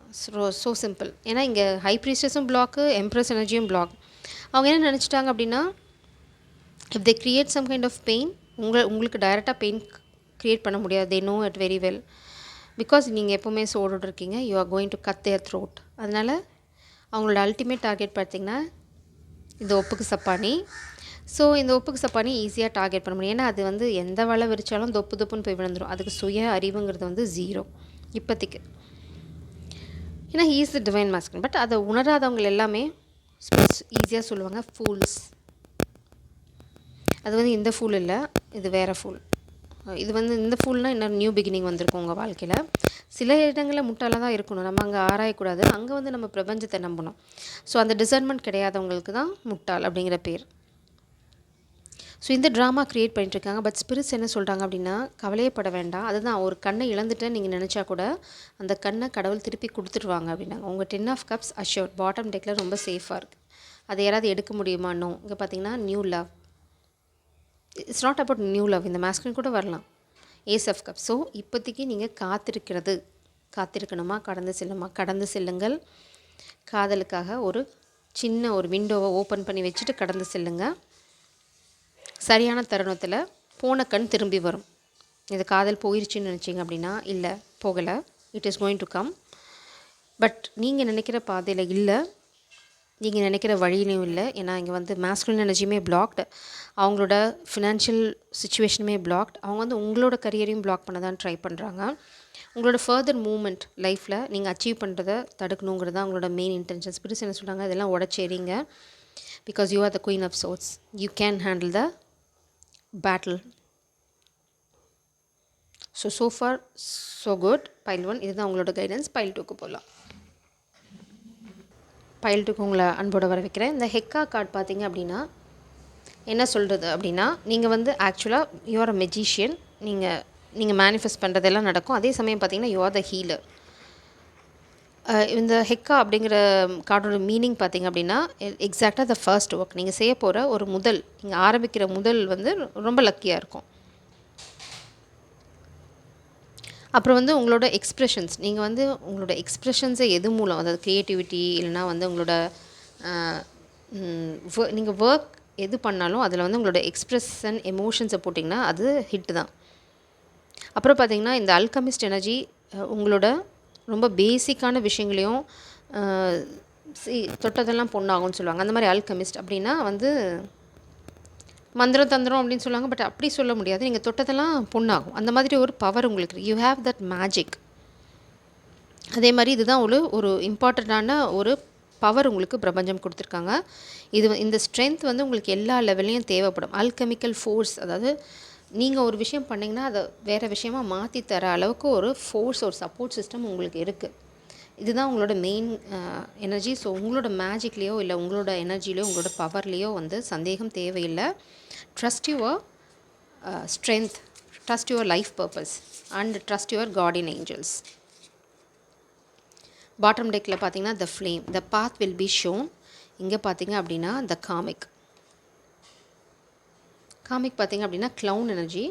ஸோ சிம்பிள். ஏன்னா இங்கே ஹை ப்ரீஸ்டஸும் பிளாக்கு, எம்ப்ரஸ் எனர்ஜியும் பிளாக். அவங்க என்ன நினச்சிட்டாங்க அப்படின்னா, if they create some kind of pain, உங்களுக்கு டைரெக்டாக பெயின் க்ரியேட் பண்ண முடியாது. They know it very well. Because நீங்கள் எப்போவுமே சோடோடு இருக்கீங்க, you are going to cut their throat. அதனால் அவங்களோட அல்டிமேட் டார்கெட் பார்த்திங்கன்னா இந்த ஒப்புக்கு சப்பானி. ஸோ இந்த ஒப்புக்கு சப்பானி ஈஸியாக டார்கெட் பண்ண முடியும். ஏன்னா அது வந்து எந்த வலை விரித்தாலும் தொப்பு தொப்புன்னு போய் விழுந்துடும். அதுக்கு சுய அறிவுங்கிறது வந்து 0 இப்போதைக்கு. ஏன்னா he is the divine masculine. But அதை உணராதவங்க எல்லாமே ஈஸியாக சொல்லுவாங்க ஃபூல்ஸ். அது வந்து இந்த ஃபூல் இல்லை, இது வேறு ஃபூல். இது வந்து இந்த ஃபூல்னால் இன்னொரு நியூ பிகினிங் வந்திருக்கும் உங்கள் வாழ்க்கையில். சில இடங்களில் முட்டாளாக தான் இருக்கணும், நம்ம அங்கே ஆராயக்கூடாது. அங்கே வந்து நம்ம பிரபஞ்சத்தை நம்பணும். ஸோ அந்த டிசர்ன்மெண்ட் கிடையாதவங்களுக்கு தான் முட்டாள் அப்படிங்கிற பேர். ஸோ இந்த ட்ராமா க்ரியேட் பண்ணிட்டுருக்காங்க. பட் ஸ்பிரிட்ஸ் என்ன சொல்கிறாங்க அப்படின்னா, கவலையப்பட வேண்டாம். அதுதான், ஒரு கண்ணை இழந்துட்டேன்னு நீங்கள் நினச்சா கூட அந்த கண்ணை கடவுள் திருப்பி கொடுத்துருவாங்க அப்படின்னாங்க. உங்கள் 10 ஆஃப் கப்ஸ் அஷ்யூர்ட், பாட்டம் டெக்கில் ரொம்ப சேஃபாக இருக்குது. அதை யாராவது எடுக்க முடியுமானோ. இங்கே பார்த்தீங்கன்னா new love. It's not about new love, இந்த மாஸ்குலின் கூட வரலாம். Ace half cup. ஸோ இப்போதைக்கு நீங்கள் காத்திருக்கணுமா, கடந்து செல்லுங்கள். காதலுக்காக ஒரு சின்ன ஒரு விண்டோவை ஓப்பன் பண்ணி வச்சுட்டு கடந்து செல்லுங்கள். சரியான தருணத்தில் போன கண் திரும்பி வரும். இது காதல் போயிடுச்சுன்னு நினச்சிங்க அப்படின்னா, இல்லை போகலை, it is going to come. But நீங்கள் நினைக்கிற பாதையில் இல்லை, நீங்கள் நினைக்கிற வழியிலையும் இல்லை. ஏன்னா இங்கே வந்து மாஸ்குலின் எனர்ஜியுமே பிளாக்டு, அவங்களோட ஃபினான்ஷியல் சுச்சுவேஷனுமே பிளாக்ட். அவங்க வந்து உங்களோட கரியரையும் பிளாக் பண்ண தான் ட்ரை பண்ணுறாங்க. உங்களோட ஃபர்தர் மூமெண்ட் லைஃப்பில் நீங்கள் அச்சீவ் பண்ணுறதை தடுக்கணுங்கிறது தான் அவங்களோட மெயின் இன்டென்ஷன். ஸ்பிரிட்ஸ் என்ன சொல்கிறாங்க, இதெல்லாம் உடச்சேரிங்க. Because you are the queen of swords, you can handle the battle. So far so good. Pile 1 இதுதான் உங்களோட கைடன்ஸ். பைல் 2க்கு போகலாம். பைல் 2க்கு உங்களை அன்போடு வர வைக்கிறேன். இந்த ஹெக்கா கார்டு பார்த்தீங்க அப்படின்னா என்ன சொல்கிறது அப்படின்னா, நீங்கள் வந்து ஆக்சுவலாக யூ ஆர் அ மெஜிஷியன். நீங்கள் மேனிஃபெஸ்ட் பண்ணுறதெல்லாம் நடக்கும். அதே சமயம் பார்த்தீங்கன்னா யூ ஆர் த ஹீலர். இந்த ஹெக்கா அப்படிங்கிற கார்டோட மீனிங் பார்த்திங்க அப்படின்னா, எக்ஸாக்டாக த ஃபர்ஸ்ட் ஒர்க். நீங்கள் செய்ய போகிற ஒரு நீங்கள் ஆரம்பிக்கிற முதல் வந்து ரொம்ப லக்கியாக இருக்கும். அப்புறம் வந்து உங்களோட எக்ஸ்ப்ரெஷன்ஸ், நீங்கள் வந்து உங்களோட எக்ஸ்ப்ரெஷன்ஸை எது மூலம், அதாவது க்ரியேட்டிவிட்டி இல்லைனா வந்து உங்களோட நீங்கள் ஒர்க் எது பண்ணாலும் அதில் வந்து உங்களோட எக்ஸ்ப்ரெஷன் எமோஷன்ஸை போட்டிங்கன்னா அது ஹிட்டு தான். அப்புறம் பார்த்திங்கன்னா இந்த அல்கமிஸ்ட் எனர்ஜி உங்களோட ரொம்ப பேசிக்கான விஷயங்களையும் தொட்டதெல்லாம் பொண்ணாகும்னு சொல்லுவாங்க. அந்த மாதிரி அல்கமிஸ்ட் அப்படின்னா வந்து மந்திரம் தந்திரம் அப்படின்னு சொல்லுவாங்க. பட் அப்படி சொல்ல முடியாது, நீங்கள் தொட்டதெல்லாம் பொண்ணாகும். அந்த மாதிரி ஒரு பவர் உங்களுக்கு, யூ ஹேவ் தட் மேஜிக். அதே மாதிரி இதுதான் ஒரு இம்பார்ட்டண்ட்டான ஒரு பவர் உங்களுக்கு பிரபஞ்சம் கொடுத்துருக்காங்க. இந்த ஸ்ட்ரென்த் வந்து உங்களுக்கு எல்லா லெவல்லையும் தேவைப்படும். அல்கெமிக்கல் ஃபோர்ஸ், அதாவது நீங்கள் ஒரு விஷயம் பண்ணிங்கன்னா அதை வேறு விஷயமாக மாற்றி தர அளவுக்கு ஒரு ஃபோர்ஸ், ஒரு சப்போர்ட் சிஸ்டம் உங்களுக்கு இருக்குது. இதுதான் உங்களோட மெயின் எனர்ஜி. ஸோ உங்களோட மேஜிக்லேயோ இல்லை உங்களோட எனர்ஜிலையோ உங்களோட பவர்லேயோ வந்து சந்தேகம் தேவையில்லை. Trust your strength, trust your life purpose and trust your guardian angels. Bottom டெக்கில் பார்த்தீங்கன்னா the flame, the path will be shown. இங்கே பார்த்தீங்க அப்படின்னா த காமிக் பார்த்திங்க அப்படின்னா க்ளவுன் எனர்ஜி.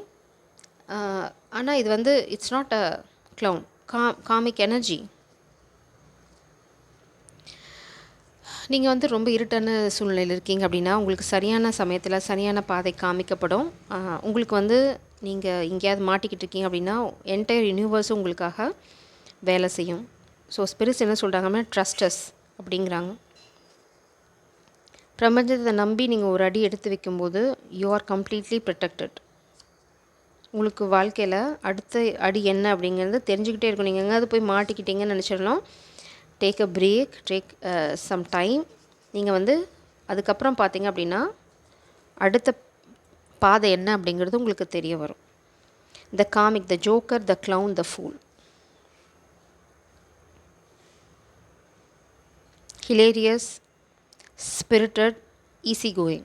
ஆனால் இது வந்து it's not a clown, comic energy. நீங்கள் வந்து ரொம்ப இருட்டான சூழ்நிலையில் இருக்கீங்க அப்படின்னா உங்களுக்கு சரியான சமயத்தில் சரியான பாதை காமிக்கப்படும். உங்களுக்கு வந்து நீங்கள் எங்கேயாவது மாட்டிக்கிட்டு இருக்கீங்க அப்படின்னா என்டையர் யூனிவர்ஸும் உங்களுக்காக வேலை செய்யும். ஸோ ஸ்பிரிட்ஸ் என்ன சொல்கிறாங்கன்னா ட்ரஸ்டஸ் அப்படிங்கிறாங்க. பிரபஞ்சத்தை நம்பி நீங்கள் ஒரு அடி எடுத்து வைக்கும்போது யூ ஆர் கம்ப்ளீட்லி ப்ரொடெக்டட். உங்களுக்கு வாழ்க்கையில் அடுத்த அடி என்ன அப்படிங்கிறது தெரிஞ்சுக்கிட்டே இருக்கும். நீங்கள் எங்கேயாவது போய் மாட்டிக்கிட்டீங்கன்னு நினச்சிடலாம். Take a break, take some time. நீங்கள் அதுக்கப்புறம் பார்த்தீங்க அப்படின்னா அடுத்த பாதை என்ன அப்படிங்கிறது உங்களுக்கு தெரிய வரும். த காமிக், த ஜோக்கர், த க்ளவுன், த pool. Hilarious, spirited, easy going.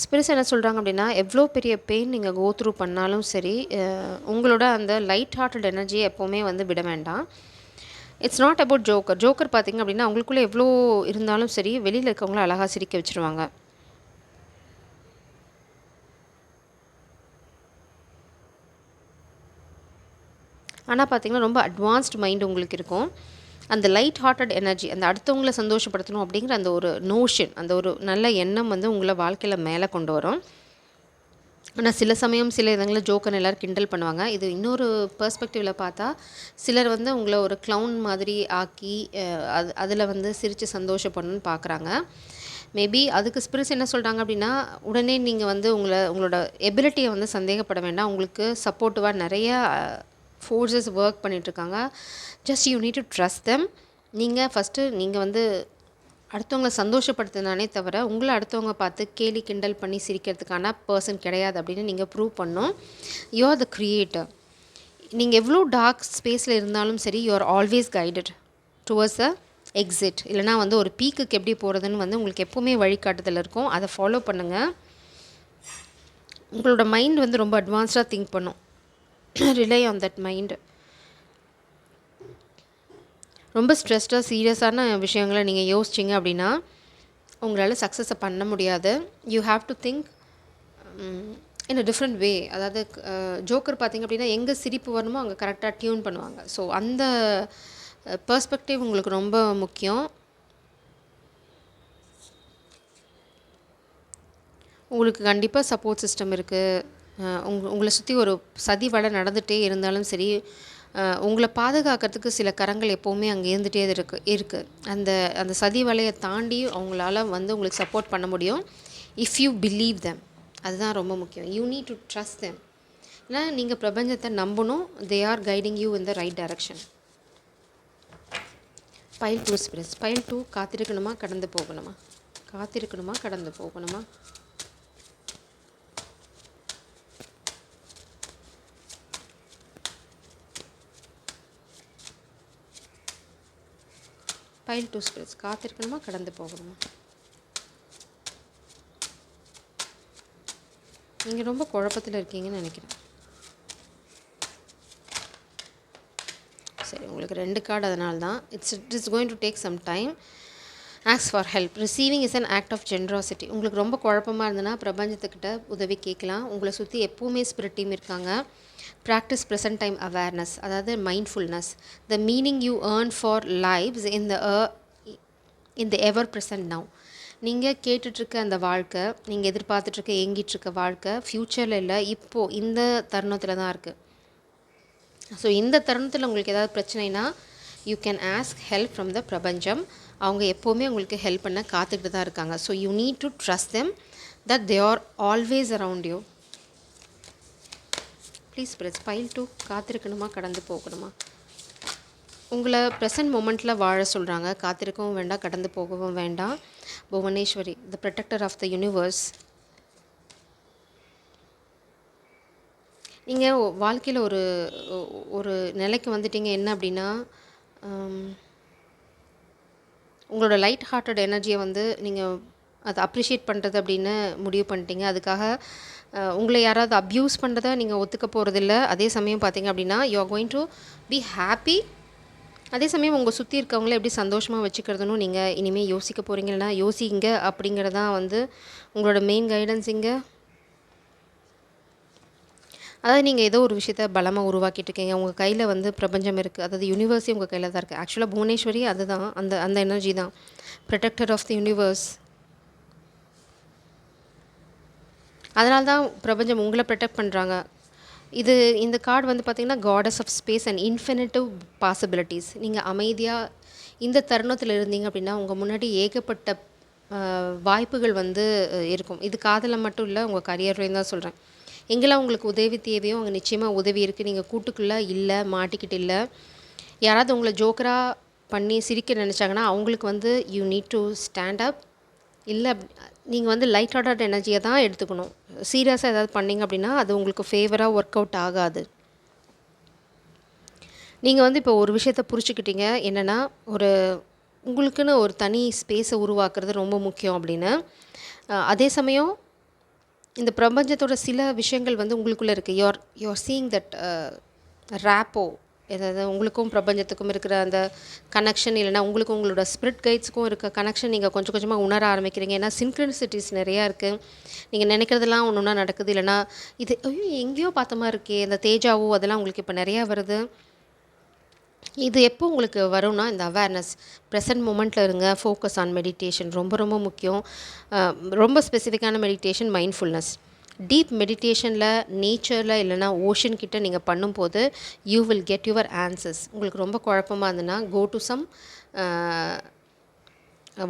Spirits என்ன சொல்கிறாங்க அப்படின்னா எவ்வளோ பெரிய பெயின் நீங்கள் கோ த்ரூ பண்ணாலும் சரி, உங்களோட அந்த லைட் ஹார்ட்டட் எனர்ஜியை எப்போவுமே விட வேண்டாம். It's not about joker. Joker பார்த்திங்க அப்படின்னா அவங்களுக்குள்ளே எவ்வளோ இருந்தாலும் சரி வெளியில் இருக்கவங்கள அழகாக சிரிக்க வச்சுருவாங்க. ஆனால் பார்த்திங்கன்னா ரொம்ப அட்வான்ஸ்டு மைண்ட் உங்களுக்கு இருக்கும். அந்த லைட் ஹார்ட்டட் எனர்ஜி, அந்த அடுத்தவங்கள சந்தோஷப்படுத்தணும் அப்படிங்கிற அந்த ஒரு நோஷன், அந்த ஒரு நல்ல எண்ணம் உங்களை வாழ்க்கையில் மேலே கொண்டு வரும். ஆனால் சில சமயம் சில இடங்களில் ஜோக்கர் எல்லோரும் கிண்டல் பண்ணுவாங்க. இது இன்னொரு பெர்ஸ்பெக்டிவில் பார்த்தா சிலர் உங்களை ஒரு க்ளவுன் மாதிரி ஆக்கி அதில் சிரித்து சந்தோஷப்படணும்னு பார்க்குறாங்க. மேபி அதுக்கு ஸ்பிரிட்ஸ் என்ன சொல்கிறாங்க அப்படின்னா உடனே நீங்கள் உங்களோட எபிலிட்டியை சந்தேகப்பட வேண்டாம். உங்களுக்கு சப்போர்ட்டிவாக நிறையா ஃபோர்ஸஸ் ஒர்க் பண்ணிகிட்ருக்காங்க. Just you need to trust them. நீங்கள் ஃபஸ்ட்டு அடுத்தவங்களை சந்தோஷப்படுத்தினானே தவிர உங்களை அடுத்தவங்க பார்த்து கேலி கிண்டல் பண்ணி சிரிக்கிறதுக்கான பர்சன் கிடையாது அப்படின்னு நீங்கள் ப்ரூவ் பண்ணோம். You are the creator. நீங்கள் எவ்வளோ டார்க் ஸ்பேஸில் இருந்தாலும் சரி you are always guided towards a exit. இல்லைனா ஒரு பீக்குக்கு எப்படி போகிறதுன்னு உங்களுக்கு எப்போவுமே வழிகாட்டுதல் இருக்கும். அதை ஃபாலோ பண்ணுங்கள். உங்களோட மைண்ட் ரொம்ப அட்வான்ஸ்டாக திங்க் பண்ணும். Rely on that mind. ரொம்ப ஸ்ட்ரெஸ்டாக சீரியஸான விஷயங்களை நீங்கள் யோசிச்சிங்க அப்படின்னா உங்களால் சக்ஸஸை பண்ண முடியாது. You have to think in a different way. அதாவது ஜோக்கர் பார்த்திங்க அப்படின்னா எங்கே சிரிப்பு வரணுமோ அங்கே கரெக்டாக டியூன் பண்ணுவாங்க. ஸோ அந்த பெர்ஸ்பெக்டிவ் உங்களுக்கு ரொம்ப முக்கியம். உங்களுக்கு கண்டிப்பாக சப்போர்ட் சிஸ்டம் இருக்குது. உங்களை சுற்றி ஒரு சதி வலை நடந்துகிட்டே இருந்தாலும் சரி, உங்களை பாதுகாக்கிறதுக்கு சில கரங்கள் எப்போவுமே அங்கே இருந்துகிட்டே இருக்குது. அந்த சதி வலையை தாண்டி அவங்களால உங்களுக்கு சப்போர்ட் பண்ண முடியும். If you believe them. அதுதான் ரொம்ப முக்கியம். You need to trust them. ஏன்னா நீங்கள் பிரபஞ்சத்தை நம்பணும். They are guiding you in the right direction. File 2 spirits. File 2 காத்திருக்கணுமா கடந்து போகணுமா? காத்திருக்கணுமா கடந்து போகணுமா? File 2 spirits. காத்திருக்கணுமா கடந்து போகணுமா? நீங்கள் ரொம்ப குழப்பத்தில் இருக்கீங்கன்னு நினைக்கிறேன். சரி, உங்களுக்கு 2 கார்டு, அதனால தான் it is going to take some time. Asks for help. Receiving is an act of generosity. உங்களுக்கு ரொம்ப குழப்பமாக இருந்ததுன்னா பிரபஞ்சத்துக்கிட்ட உதவி கேட்கலாம். உங்களை சுற்றி எப்போவுமே ஸ்பிரிட் டீம் இருக்காங்க. ப்ராக்டிஸ் ப்ரெசன்ட் டைம் அவேர்னஸ், அதாவது mindfulness. The meaning you earn for life's in the ever present now. நீங்கள் கேட்டுட்ருக்க அந்த வாழ்க்கை, நீங்கள் எதிர்பார்த்துட்ருக்க ஏங்கிட்டுருக்க வாழ்க்கை ஃப்யூச்சரில் இல்லை, இப்போது இந்த தருணத்தில் தான் இருக்குது. ஸோ இந்த தருணத்தில் உங்களுக்கு ஏதாவது பிரச்சனைனா you can ask help from the பிரபஞ்சம். அவங்க எப்போவுமே உங்களுக்கு ஹெல்ப் பண்ண காத்துக்கிட்டு தான் இருக்காங்க. So you need to trust them that they are always around you. Please press. File 2 காத்திருக்கணுமா கடந்து போகணுமா? உங்களை ப்ரெசன்ட் மொமெண்ட்டில் வாழ சொல்கிறாங்க. காத்திருக்கவும் வேண்டாம், கடந்து போகவும் வேண்டாம். புவனேஸ்வரி, த ப்ரொடெக்டர் ஆஃப் த யூனிவர்ஸ். நீங்கள் வாழ்க்கையில் ஒரு நிலைக்கு வந்துட்டீங்க. என்ன அப்படின்னா உங்களோட லைட் ஹார்ட்டட் எனர்ஜியை நீங்கள் அதை அப்ரிஷியேட் பண்ணுறது அப்படின்னு முடிவு பண்ணிட்டீங்க. அதுக்காக உங்களை யாராவது அப்யூஸ் பண்ணுறதை நீங்கள் ஒத்துக்க போகிறதில்ல. அதே சமயம் பார்த்தீங்க அப்படின்னா you are going to be happy. அதே சமயம் உங்கள் சுற்றி இருக்கவங்கள எப்படி சந்தோஷமாக வச்சுக்கிறதுன்னு நீங்கள் இனிமேல் யோசிக்க போகிறீங்கன்னா யோசிங்க. அப்படிங்கிறதான் உங்களோட மெயின் கைடன்ஸ் இங்கே. அதாவது நீங்கள் ஏதோ ஒரு விஷயத்த பலமாக உருவாக்கிட்டு இருக்கீங்க. உங்கள் கையில் வந்து பிரபஞ்சம் இருக்குது. அதாவது யூனிவர்ஸே உங்கள் கையில் தான் இருக்குது. ஆக்சுவலாக புவனேஸ்வரி அதுதான், அந்த அந்த எனர்ஜி தான். Protector of the universe. அதனால தான் பிரபஞ்சம் உங்களை ப்ரொடெக்ட் பண்ணுறாங்க. இந்த கார்டு வந்து பார்த்திங்கன்னா goddess of space and infinitive possibilities. நீங்கள் அமைதியாக இந்த தருணத்தில் இருந்தீங்க அப்படின்னா உங்கள் முன்னாடி ஏகப்பட்ட வாய்ப்புகள் வந்து இருக்கும். இது காதலில் மட்டும் இல்லை, உங்கள் கரியர்லேயும் தான் சொல்கிறேன். எங்கெல்லாம் உங்களுக்கு உதவி தேவையோ அங்கே நிச்சயமாக உதவி இருக்குது. நீங்கள் கூட்டுக்குள்ளே இல்லை, மாட்டிக்கிட்டு இல்லை. யாராவது உங்களை ஜோக்கராக பண்ணி சிரிக்க நினச்சாங்கன்னா அவங்களுக்கு வந்து you need to stand up. இல்லை நீங்கள் வந்து லைட் ஹார்ட்டட் எனர்ஜியை தான் எடுத்துக்கணும். சீரியஸாக ஏதாவது பண்ணிங்க அப்படின்னா அது உங்களுக்கு ஃபேவராக ஒர்க் அவுட் ஆகாது. நீங்கள் வந்து இப்போ ஒரு விஷயத்தை புரிச்சுக்கிட்டீங்க, என்னென்னா உங்களுக்குன்னு ஒரு தனி ஸ்பேஸை உருவாக்குறது ரொம்ப முக்கியம் அப்படின்னு. அதே சமயம் இந்த பிரபஞ்சத்தோட சில விஷயங்கள் வந்து உங்களுக்குள்ளே இருக்குது. யூஆர் சீயிங் தட் ரேப்போ, ஏதாவது உங்களுக்கும் பிரபஞ்சத்துக்கும் இருக்கிற அந்த கனெக்ஷன், இல்லைனா உங்களுக்கும் உங்களோட ஸ்பிரிட் கைட்ஸுக்கும் இருக்க கனெக்ஷன் நீங்கள் கொஞ்சம் கொஞ்சமாக உணர ஆரம்பிக்கிறீங்க. ஏன்னா சின்க்ரனிசிட்டிஸ் நிறையா இருக்குது. நீங்கள் நினைக்கிறதெல்லாம் ஒன்று ஒன்றா நடக்குது. இல்லைனா இது ஐயோ எங்கேயோ பார்த்த மாதிரி இருக்கே, இந்த தேஜாவோ அதெல்லாம் உங்களுக்கு இப்போ நிறையா வருது. இது எப்போ உங்களுக்கு வரும்னா இந்த அவேர்னஸ், ப்ரெசன்ட் மூமெண்ட்டில் இருங்க. ஃபோக்கஸ் ஆன் மெடிடேஷன் ரொம்ப ரொம்ப முக்கியம். ரொம்ப ஸ்பெசிஃபிக்கான மெடிடேஷன் மைண்ட்ஃபுல்னஸ். டீப் மெடிடேஷனில் நேச்சரில் இல்லைனா ஓஷன் கிட்ட நீங்கள் பண்ணும்போது you will get your answers. உங்களுக்கு ரொம்ப குழப்பமாக இருந்ததுன்னா go to some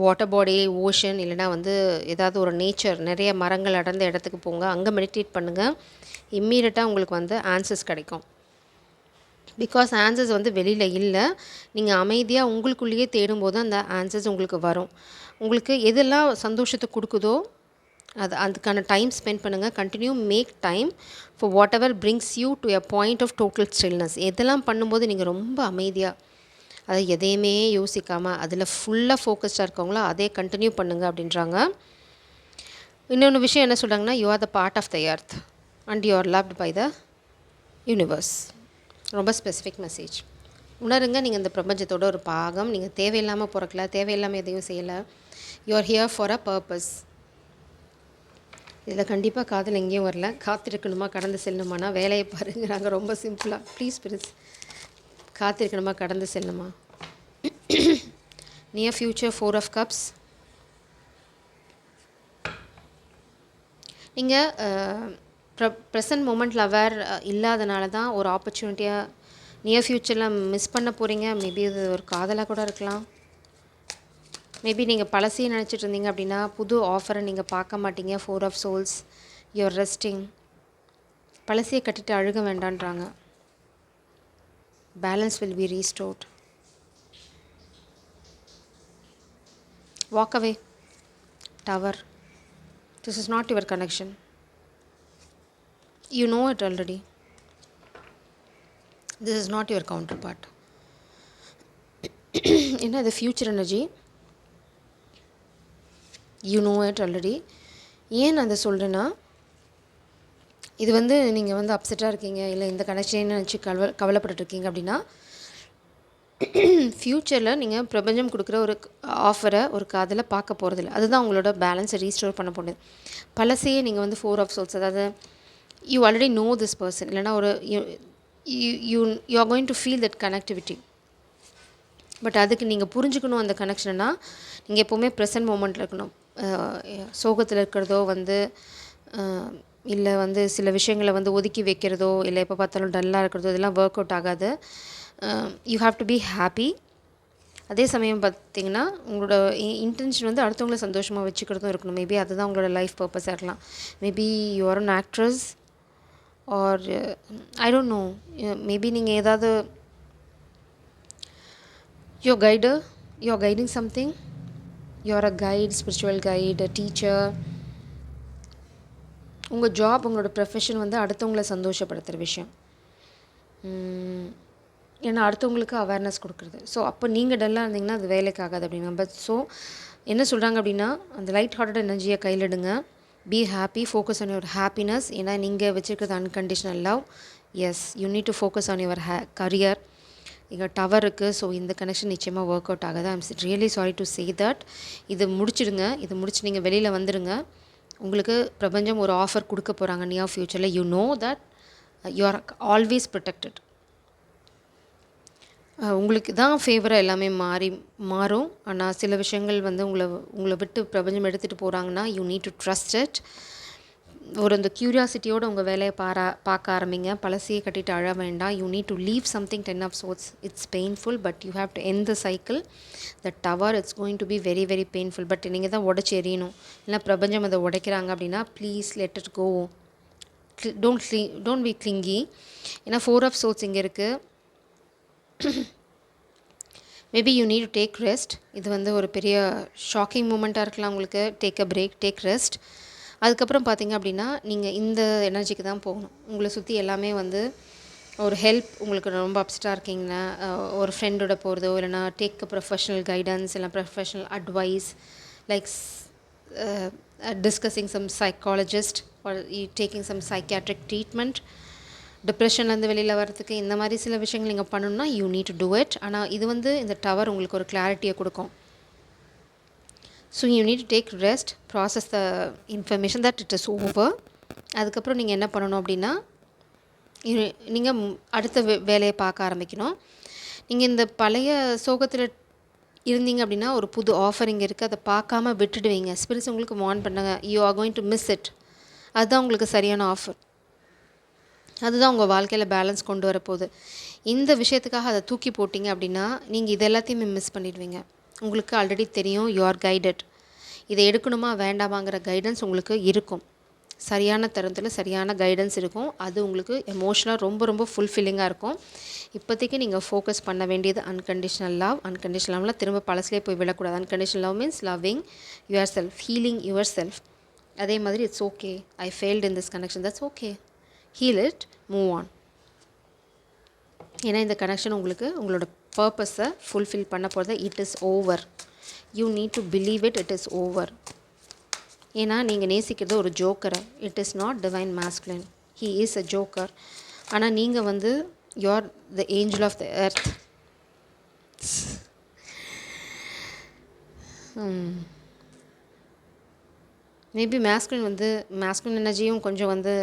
water body, ocean, இல்லைனா வந்து ஏதாவது ஒரு நேச்சர் நிறைய மரங்கள் அடர்ந்த இடத்துக்கு போங்க. அங்கே மெடிடேட் பண்ணுங்கள். இம்மீடியட்டாக உங்களுக்கு வந்து ஆன்சர்ஸ் கிடைக்கும். பிகாஸ் ஆன்சர்ஸ் வந்து வெளியில் இல்லை, நீங்கள் அமைதியாக உங்களுக்குள்ளேயே தேடும்போது அந்த ஆன்சர்ஸ் உங்களுக்கு வரும். உங்களுக்கு எதெல்லாம் சந்தோஷத்தை கொடுக்குதோ அதுக்கான டைம் ஸ்பெண்ட் பண்ணுங்கள். Continue make time for whatever brings you to a point of total stillness. எதெல்லாம் பண்ணும்போது நீங்கள் ரொம்ப அமைதியாக, அதை எதையுமே யோசிக்காமல் அதில் ஃபுல்லாக ஃபோக்கஸ்டாக இருக்கவங்களோ அதே கண்டினியூ பண்ணுங்கள் அப்படின்றாங்க. இன்னொன்று விஷயம் என்ன சொல்கிறாங்கன்னா, you are the part of the earth and you are loved by the universe. ரொம்ப ஸ்பெசிஃபிக் மெசேஜ். உணருங்க, நீங்கள் இந்த பிரபஞ்சத்தோட ஒரு பாகம். நீங்கள் தேவையில்லாமல் பிறக்கல, தேவையில்லாமல் எதையும் செய்யலை. You are here for a purpose. இதில் கண்டிப்பாக காதல் எங்கேயும் வரல. காத்திருக்கணுமா கடந்து செல்லணுமானா வேலையை பாருங்கிறாங்க. ரொம்ப சிம்பிளாக. ப்ளீஸ் ப்ளீஸ், காத்திருக்கணுமா கடந்து செல்லணுமா. Near future 4 of cups. நீங்கள் ப்ரெசன்ட் மூமெண்ட்டில் அவேர் இல்லாதனால தான் ஒரு ஆப்பர்ச்சுனிட்டியாக நியர் ஃப்யூச்சரில் மிஸ் பண்ண போகிறீங்க. மேபி இது ஒரு காதலாக கூட இருக்கலாம். மேபி நீங்கள் பழசையும் நினச்சிட்டு இருந்தீங்க அப்படின்னா புது ஆஃபரை நீங்கள் பார்க்க மாட்டீங்க. 4 ஆஃப் சோல்ஸ். You are resting. பழசையை கட்டிட்டு அழுக வேண்டான்றாங்க. Balance will be restored. Walk away. Tower. This is not your connection. You know it already. This is not your counterpart. என்ன இது future energy. You know it already. ஏன் நான் அதை சொல்கிறேன்னா, இது வந்து நீங்கள் வந்து அப்செட்டாக இருக்கீங்க, இல்லை இந்த கனெக்ஷன் நினச்சி கவலைப்பட்டுருக்கீங்க அப்படின்னா, ஃப்யூச்சரில் நீங்கள் பிரபஞ்சம் கொடுக்குற ஒரு ஆஃபரை, ஒரு காதலை பார்க்க போகிறதில்ல. அதுதான் உங்களோட பேலன்ஸை ரீஸ்டோர் பண்ண போகுது. பழசையே நீங்கள் வந்து 4 ஆஃப் சோல்ஸ், அதாவது you already know this person, இல்லைனா ஒரு you are going to feel that connectivity. But அதுக்கு நீங்கள் புரிஞ்சுக்கணும் அந்த கனெக்ஷன்னா, நீங்கள் எப்போவுமே ப்ரெசன்ட் மூமெண்ட்டில் இருக்கணும். சோகத்தில் இருக்கிறதோ வந்து இல்லை வந்து சில விஷயங்களை வந்து ஒதுக்கி வைக்கிறதோ, இல்லை எப்போ பார்த்தாலும் டல்லாக இருக்கிறதோ, இதெல்லாம் ஒர்க் அவுட் ஆகாது. You have to be happy. அதே சமயம் பார்த்திங்கன்னா உங்களோட இன்டென்ஷன் வந்து அடுத்தவங்கள சந்தோஷமாக வச்சுக்கிறதும் இருக்கணும். மேபி அதுதான் உங்களோட லைஃப் பர்பஸாக இருக்கலாம். Maybe you are an actress or I don't know. மேபி நீங்கள் ஏதாவது your guider, you are guiding something, you are a guide, spiritual guide, a teacher. உங்கள் ஜாப், உங்களோட ப்ரொஃபஷன் வந்து அடுத்தவங்கள சந்தோஷப்படுத்துகிற விஷயம். ஏன்னா அடுத்தவங்களுக்கு அவேர்னஸ் கொடுக்குறது. ஸோ அப்போ நீங்கள் டல்லாக இருந்தீங்கன்னா அது வேலைக்கு ஆகாது அப்படின்னா. பட் ஸோ என்ன சொல்கிறாங்க அப்படின்னா, அந்த லைட் ஹார்ட்டட் எனர்ஜியை கையில் எடுங்க. Be happy, focus on your happiness. ஏன்னா நீங்கள் வச்சுருக்கிறது unconditional love. Yes, you need to focus on your career. இங்கே டவர் இருக்குது. ஸோ இந்த கனெக்ஷன் நிச்சயமாக ஒர்க் அவுட் ஆகாது. I'm really sorry to say that. இது முடிச்சிடுங்க. இது முடிச்சு நீங்கள் வெளியில் வந்துடுங்க. உங்களுக்கு பிரபஞ்சம் ஒரு ஆஃபர் கொடுக்க போகிறாங்க நியர் ஃப்யூச்சரில். You know that you are always protected. உங்களுக்கு தான் ஃபேவராக எல்லாமே மாறும். ஆனால் சில விஷயங்கள் வந்து உங்களை விட்டு பிரபஞ்சம் எடுத்துகிட்டு போகிறாங்கன்னா you need to trust it. அந்த க்யூரியாசிட்டியோடு உங்கள் வேலையை பார்க்க ஆரம்பிங்க. பழசையே கட்டிட்டு அழ வேண்டாம். You need to leave something 10 of swords. It's painful, but you have to end the cycle. The tower it's going to be very very painful. But நீங்கள் தான் உடச்சி எறியணும். இல்லை பிரபஞ்சம் அதை உடைக்கிறாங்க அப்படின்னா please let it go. Don't be clingy. ஏன்னா 4 ஆஃப் சோர்ட்ஸ் இங்கே இருக்குது. Maybe you need to take rest. இது வந்து ஒரு பெரிய ஷாக்கிங் மூமெண்ட்டாக இருக்கலாம் உங்களுக்கு. Take a break, take rest. அதுக்கப்புறம் பார்த்தீங்க அப்படின்னா நீங்கள் இந்த எனர்ஜிக்கு தான் போகணும். உங்களை சுற்றி எல்லாமே வந்து ஒரு ஹெல்ப். உங்களுக்கு ரொம்ப அப்செட்டாக இருக்கீங்கன்னா ஒரு ஃப்ரெண்டோட போகிறதோ, இல்லைனா டேக் அ ப்ரொஃபஷனல் கைடன்ஸ், இல்லை professional advice, like discussing some psychologist or taking some psychiatric treatment. டிப்ரெஷன்லேருந்து வெளியில் வரதுக்கு இந்த மாதிரி சில விஷயங்கள் நீங்கள் பண்ணணும்னா you need to do it. ஆனால் இது வந்து இந்த டவர் உங்களுக்கு ஒரு கிளாரிட்டியை கொடுக்கும். So you need to take rest, process the information that it is over. அதுக்கப்புறம் நீங்கள் என்ன பண்ணணும் அப்படின்னா நீங்கள் அடுத்த வேலையை பார்க்க ஆரம்பிக்கணும். நீங்கள் இந்த பழைய சோகத்தில் இருந்தீங்க அப்படின்னா ஒரு புது ஆஃபர் இங்கே இருக்குது. அதை பார்க்காம விட்டுடுவீங்க. ஸ்பிரிட்ஸ் உங்களுக்கு வார்ன் பண்ணாங்க, you are going to miss it. அதுதான் உங்களுக்கு சரியான ஆஃபர். அதுதான் உங்கள் வாழ்க்கையில் பேலன்ஸ் கொண்டு வரப்போகுது. இந்த விஷயத்துக்காக அதை தூக்கி போட்டிங்க அப்படின்னா நீங்கள் இது எல்லாத்தையுமே மிஸ் பண்ணிடுவீங்க. உங்களுக்கு ஆல்ரெடி தெரியும், யூ ஆர் கைடட். இதை எடுக்கணுமா வேண்டாமாங்கிற கைடன்ஸ் உங்களுக்கு இருக்கும். சரியான தருணத்தில் சரியான கைடன்ஸ் இருக்கும். அது உங்களுக்கு எமோஷனலாக ரொம்ப ரொம்ப ஃபுல்ஃபில்லிங்காக இருக்கும். இப்போதைக்கு நீங்கள் ஃபோக்கஸ் பண்ண வேண்டியது அன்கண்டிஷனல் லவ். அன்கண்டிஷனல் லவ்லாம் திரும்ப பழசிலே போய் விடக்கூடாது. Unconditional love means loving yourself, healing yourself. அதே மாதிரி it's okay, I failed in this connection, that's okay, heal it, move on. ஏன்னா இந்த கனெக்ஷன் உங்களுக்கு உங்களோட பர்பஸை ஃபுல்ஃபில் பண்ண போகிறது. It is over. You need to believe it, it is over. ஏன்னா நீங்கள் நேசிக்கிறது ஒரு ஜோக்கரை. It is not divine masculine, he is a joker. ஆனால் நீங்கள் வந்து you are the angel of the earth. Maybe masculine எனர்ஜியும் கொஞ்சம் வந்து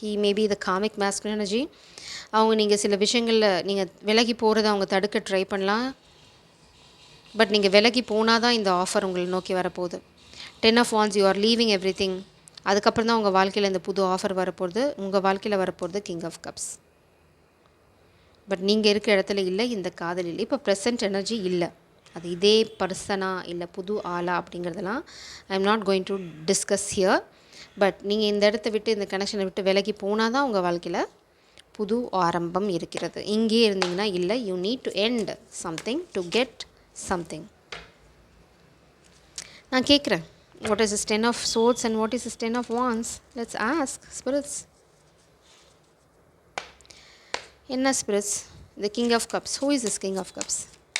he may be the karmic masculine energy. அவங்க நீங்கள் சில விஷயங்களில் நீங்கள் விலகி போகிறத அவங்க தடுக்க ட்ரை பண்ணலாம். பட் நீங்கள் விலகி போனால் தான் இந்த ஆஃபர் உங்களை நோக்கி வரப்போகுது. 10 of wands, you are leaving every thing. அதுக்கப்புறம் தான் உங்கள் வாழ்க்கையில் இந்த புது ஆஃபர் வரப்போகுது. உங்கள் வாழ்க்கையில் வரப்போகிறது கிங் ஆஃப் கப்ஸ். பட் நீங்கள் இருக்க இடத்துல இல்லை, இந்த காதல் இல்லை. இப்போ ப்ரெசன்ட் எனர்ஜி இல்லை. அது இதே பர்சனா இல்லை புது ஆளா அப்படிங்கிறதெல்லாம் I am not going to discuss here. But நீங்கள் இந்த இடத்த விட்டு, இந்த கனெக்ஷனை விட்டு விலகி போனால் தான் உங்கள் வாழ்க்கையில் புது ஆரம்பம் இருக்கிறது. இங்கே இருந்தீங்கன்னா இல்லை, you need to end something to get something. நான் கேட்குறேன், what is this 10 of swords and what is this 10 of wands? Let's ask spirits. என்ன spirits? The king of cups. Who is this king of cups?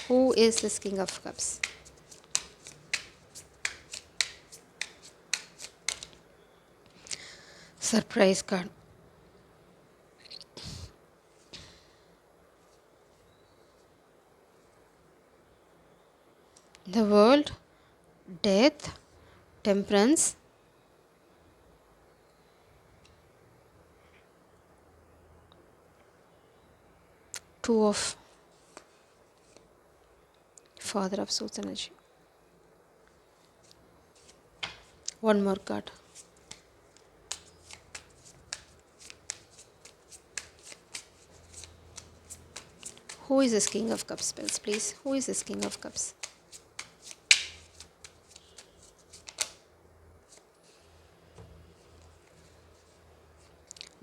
Who is this king of cups? Surprise card. The world, death, temperance, two of father of swords energy. One more card. Who is this king of cups, spells, please? Who is this king of cups?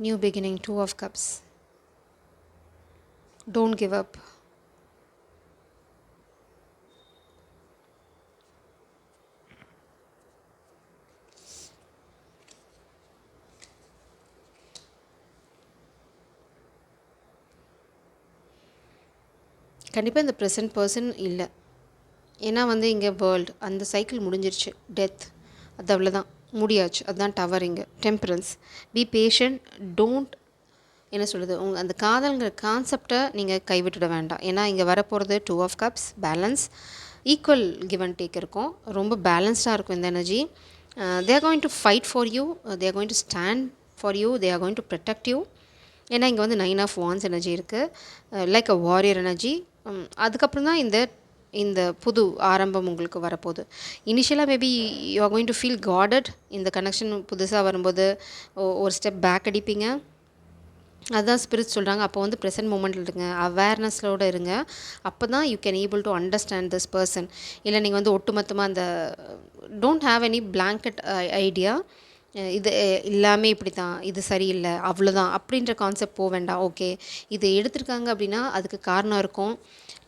New beginning, 2 of cups. Don't give up. கண்டிப்பாக இந்த present person இல்லை. ஏன்னா வந்து இங்கே world அந்த cycle முடிஞ்சிருச்சு. Death அது அவ்வளோதான், முடியாச்சு. அதுதான் டவர். இங்கே டெம்பரன்ஸ், பி பேஷண்ட், டோன்ட் என்ன சொல்கிறது, உங்கள் அந்த காதல்ங்கிற கான்செப்டை நீங்கள் கைவிட்டுட வேண்டாம். ஏன்னா இங்கே வரப்போகிறது 2 of cups, balance, equal give and take இருக்கும். ரொம்ப பேலன்ஸ்டாக இருக்கும் இந்த energy. They are going to fight for you, they are going to stand for you, they are going to protect you. ஏன்னா இங்கே வந்து 9 ஆஃப் வான்ஸ் எனர்ஜி இருக்குது, லைக் அ வாரியர் எனர்ஜி. அதுக்கப்புறம் தான் இந்த இந்த புது ஆரம்பம் உங்களுக்கு வரப்போகுது. இனிஷியலாக maybe you are going to feel guarded. இந்த கனெக்ஷன் புதுசாக வரும்போது ஒரு ஸ்டெப் பேக் அடிப்பீங்க. அதுதான் ஸ்பிரிட் சொல்கிறாங்க. அப்போ வந்து ப்ரெசன்ட் மூமெண்ட்டில் இருங்க, அவேர்னஸோடு இருங்க. அப்போ தான் you can able to understand this person. இல்லை நீங்கள் வந்து ஒட்டுமொத்தமாக அந்த don't have any blanket idea, இது எல்லாமே இப்படி தான், இது சரியில்லை அவ்வளோதான் அப்படின்ற கான்செப்ட் போக வேண்டாம். ஓகே, இது எடுத்திருக்காங்க அப்படின்னா அதுக்கு காரணம் இருக்கும்.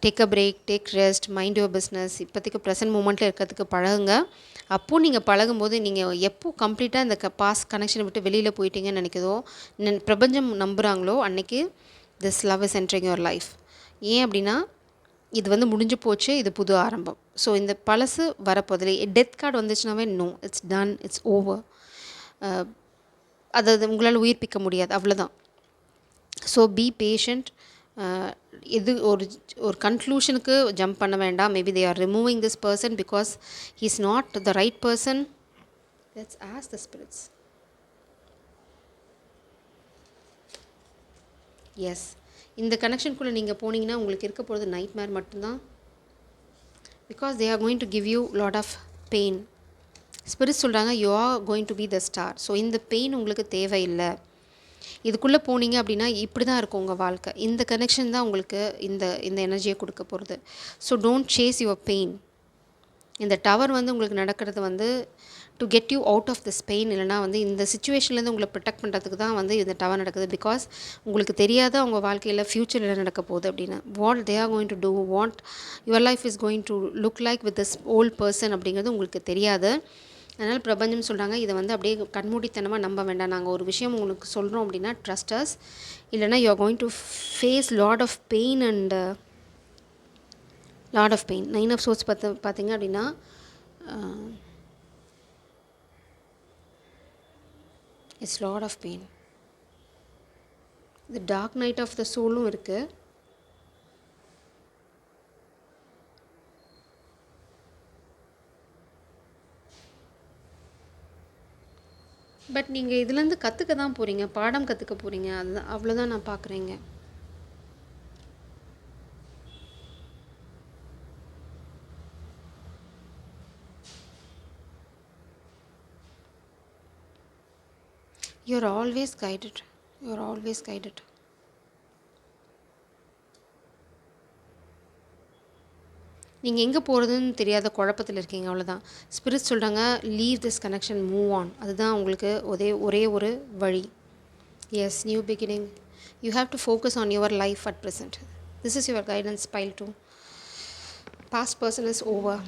Take a break, take rest, mind your business. இப்போதைக்கு ப்ரெசன்ட் மூமெண்ட்டில் இருக்கிறதுக்கு பழகுங்க. அப்போது நீங்கள் பழகும்போது நீங்கள் எப்போ கம்ப்ளீட்டாக இந்த பாஸ் கனெக்ஷனை விட்டு வெளியில் போயிட்டீங்கன்னு நினைக்கிறதோ, பிரபஞ்சம் நம்புகிறாங்களோ அன்றைக்கி this love is entering your life. ஏன் அப்படின்னா இது வந்து முடிஞ்சு போச்சு, இது புது ஆரம்பம். ஸோ இந்த பழசு வரப்போதில்லை. டெத் கார்டு வந்துச்சுனாவே no, it's done, it's over. அது உங்களால் உயிர்ப்பிக்க முடியாது, அவ்வளோதான். So be patient. இது ஒரு ஒரு கன்க்ளூஷனுக்கு ஜம்ப் பண்ண வேண்டாம். Maybe they are removing this person because he is not the right person. Let's ask the spirits. Yes, இந்த கனெக்ஷனுக்குள்ளே நீங்கள் போனீங்கன்னா உங்களுக்கு இருக்க போகிறது நைட்மேர் மட்டும்தான். Because they are going to give you lot of pain. Spirit சொல்கிறாங்க you are going to be the star. So இந்த பெயின் உங்களுக்கு தேவையில்லை. இதுக்குள்ளே போனீங்க அப்படின்னா இப்படி தான் இருக்கும் உங்கள் வாழ்க்கை. இந்த கனெக்ஷன் தான் உங்களுக்கு இந்த இந்த எனர்ஜியை கொடுக்க போகிறது. So don't chase your pain. இந்த டவர் வந்து உங்களுக்கு நடக்கிறது வந்து to get you out of this pain. இல்லைனா வந்து இந்த சுச்சுவேஷன்லேருந்து உங்களை ப்ரொடெக்ட் பண்ணுறதுக்கு தான் வந்து இந்த டவர் நடக்குது. பிகாஸ் உங்களுக்கு தெரியாத உங்கள் வாழ்க்கையில் ஃப்யூச்சர் என்ன நடக்க போகுது அப்படின்னு. What they are going to do, what your life is going to look like with this old person அப்படிங்கிறது உங்களுக்கு தெரியாது. அதனால் பிரபஞ்சம் சொல்கிறாங்க இதை வந்து அப்படியே கண்மூடித்தனமாக நம்ப வேண்டாம். நாங்கள் ஒரு விஷயம் உங்களுக்கு சொல்கிறோம் அப்படின்னா ட்ரஸ்ட் அஸ், இல்லைனா you are going to face lot of pain and lot of pain. 9 of swords பார்த்தீங்க அப்படின்னா இட்ஸ் லாட் ஆஃப் பெயின். இது டார்க் நைட் ஆஃப் த சோலும் இருக்குது. பட் நீங்கள் இதுலேருந்து கற்றுக்க தான் போகிறீங்க, பாடம் கற்றுக்க போகிறீங்க. அதுதான், அவ்வளோதான் நான் பார்க்குறேங்க. You're always guided. You're always guided. நீங்கள் எங்கே போகிறதுன்னு தெரியாத குழப்பத்தில் இருக்கீங்க, அவ்வளோதான். ஸ்பிரிட் சொல்கிறாங்க leave this connection, move on. அதுதான் உங்களுக்கு ஒரே ஒரு வழி. Yes, new beginning. You have to focus on your life at present. This is your guidance pile 2. Past person is over.